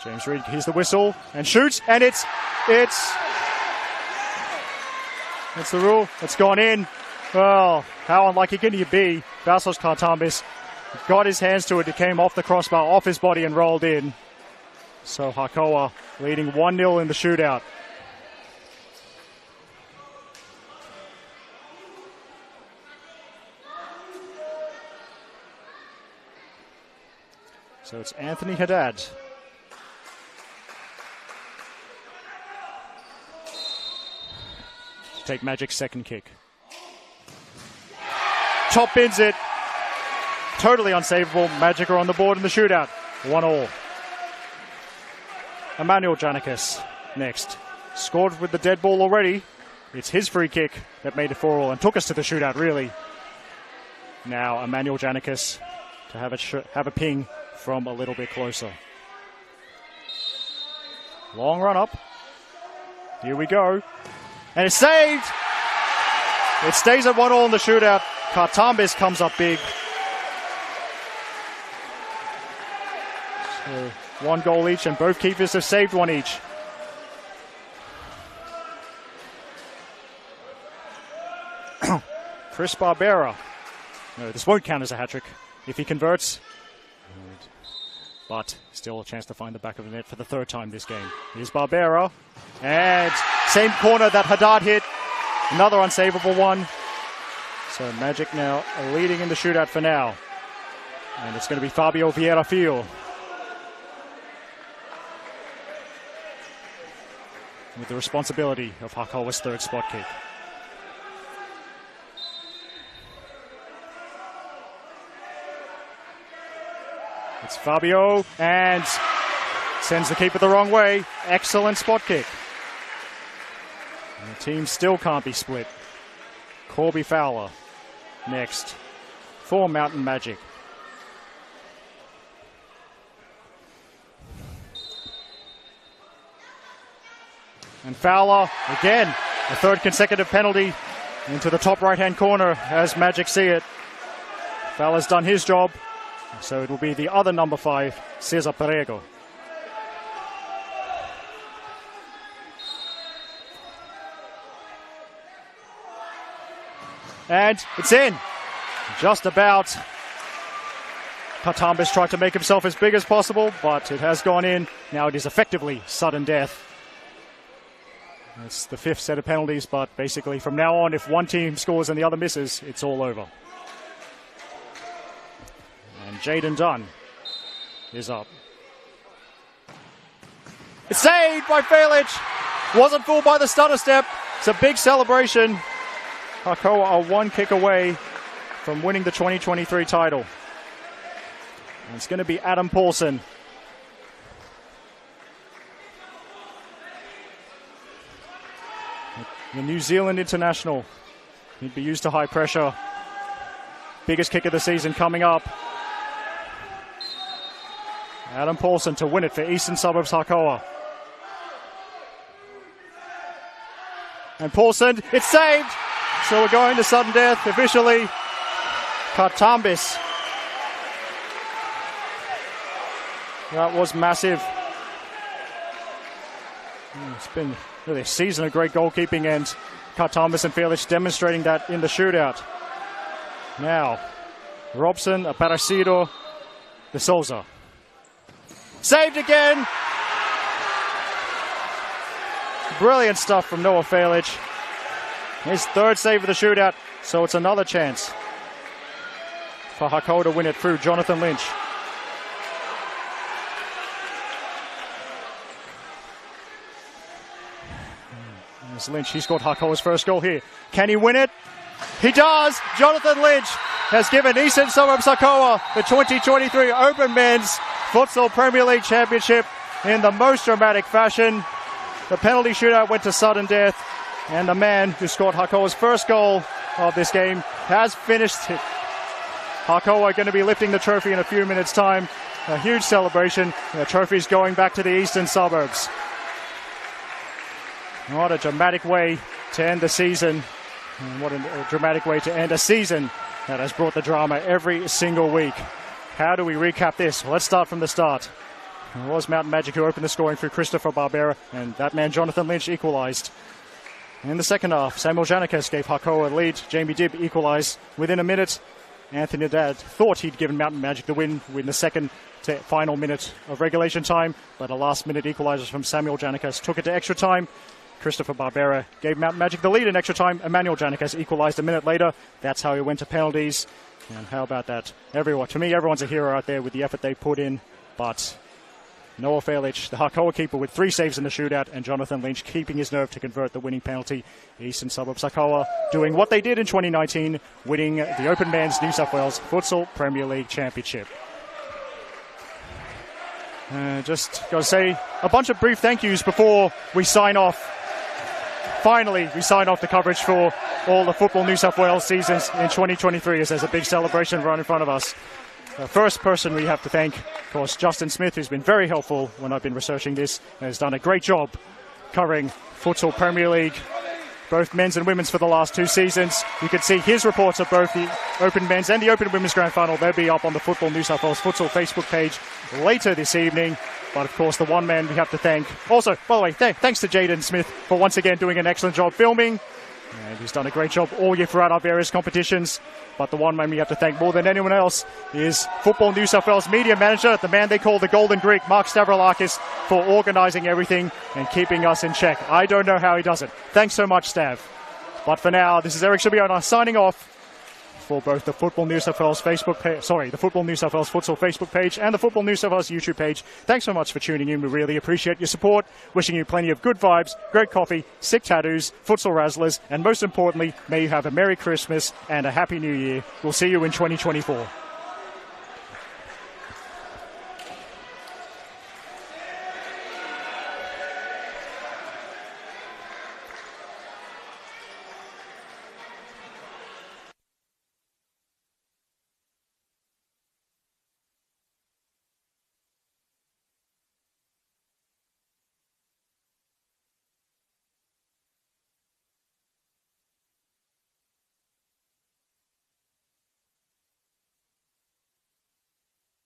Speaker 1: James Reed hears the whistle and shoots, and it's the rule. It's gone in. Well, how unlucky can you be? Vasos Kartambis got his hands to it. It came off the crossbar, off his body, and rolled in. So Hakoah leading 1-0 in the shootout. So it's Anthony Haddad. Take Majik's second kick. Top bins it. Totally unsavable. Majik are on the board in the shootout. 1-1. Emmanuel Janikis next. Scored with the dead ball already. It's his free kick that made it 4-4 and took us to the shootout, really. Now Emmanuel Janikis to have a ping from a little bit closer. Long run up. Here we go. And it's saved. It stays at 1-1 in the shootout. Kartambis comes up big. So 1 goal each, and both keepers have saved 1 each. Chris Barbera. No, this won't count as a hat-trick if he converts. but still a chance to find the back of the net for the third time this game. Here's Barbera, and same corner that Haddad hit, another unsavable one. So Majik now leading in the shootout for now. And it's going to be Fabio Vieira Fio with the responsibility of Hakoah's third spot kick. It's Fabio, and sends the keeper the wrong way. Excellent spot kick. And the team still can't be split. Corby Fowler next for Mountain Majik. And Fowler, again, a third consecutive penalty into the top right-hand corner as Majik see it. Fowler's done his job, so it will be the other number 5, Cesar Perego. And it's in. Just about. Katambis tried to make himself as big as possible, but it has gone in. Now it is effectively sudden death. It's the 5th set of penalties, but basically from now on, if one team scores and the other misses, it's all over. And Jaden Dunn is up. It's saved by Felic. Wasn't fooled by the stutter step. It's a big celebration. Hakoah are one kick away from winning the 2023 title. And it's going to be Adam Paulson. The New Zealand international. He'd be used to high pressure. Biggest kick of the season coming up. Adam Paulson to win it for Eastern Suburbs Hakoah. And Paulson, it's saved! So we're going to sudden death officially. Katambis. That was massive. It's been really a season of great goalkeeping, and Katambis and Felix demonstrating that in the shootout. Now, Robson, Aparecido, De Souza. Saved again! Brilliant stuff from Noah Felic. His third save of the shootout, so it's another chance for Hakoah to win it through Jonathan Lynch. There's Lynch, he scored Hakoah's first goal here. Can he win it? He does! Jonathan Lynch has given Eastern Suburbs Hakoah the 2023 Open Men's Futsal Premier League Championship in the most dramatic fashion. The penalty shootout went to sudden death, and the man who scored Hakoah's first goal of this game has finished it. Hakoah are going to be lifting the trophy in a few minutes' time. A huge celebration. The trophy's going back to the Eastern Suburbs. What a dramatic way to end the season. And what a dramatic way to end a season that has brought the drama every single week. How do we recap this? Well, let's start from the start. It was Mountain Majik who opened the scoring through Christopher Barbera, and that man Jonathan Lynch equalised. In the second half, Samuel Janikes gave Hakoah a lead. Jamie Dibb equalised within a minute. Anthony Haddad thought he'd given Mountain Majik the win in the second to final minute of regulation time, but a last-minute equaliser from Samuel Janikes took it to extra time. Christopher Barbera gave Mountain Majik the lead in extra time. Emmanuel Janikes equalised a minute later. That's how he went to penalties. And how about that? To me, everyone's a hero out there with the effort they put in, but Noah Felic, the Hakoah keeper, with 3 saves in the shootout, and Jonathan Lynch keeping his nerve to convert the winning penalty. Eastern Suburbs Hakoah doing what they did in 2019, winning the Open Men's New South Wales Futsal Premier League Championship. Just got to say a bunch of brief thank yous before we sign off. Finally, we sign off the coverage for all the Football New South Wales seasons in 2023, as there's a big celebration right in front of us. The first person we have to thank, of course, Justin Smith, who's been very helpful when I've been researching this, and has done a great job covering Futsal Premier League, both men's and women's, for the last 2 seasons. You can see his reports of both the Open Men's and the Open Women's Grand Final. They'll be up on the Football New South Wales Futsal Facebook page later this evening. But, of course, the one man we have to thank. Also, by the way, thanks to Jaden Smith for once again doing an excellent job filming. And he's done a great job all year throughout our various competitions. But the one man we have to thank more than anyone else is Football New South Wales media manager, the man they call the Golden Greek, Mark Stavroulakis, for organising everything and keeping us in check. I don't know how he does it. Thanks so much, Stav. But for now, this is Eric Shibiona signing off for both the Football New South Wales Facebook page, the Football New South Wales Futsal Facebook page and the Football New South Wales YouTube page. Thanks so much for tuning in. We really appreciate your support. Wishing you plenty of good vibes, great coffee, sick tattoos, futsal razzlers, and most importantly, may you have a Merry Christmas and a Happy New Year. We'll see you in 2024.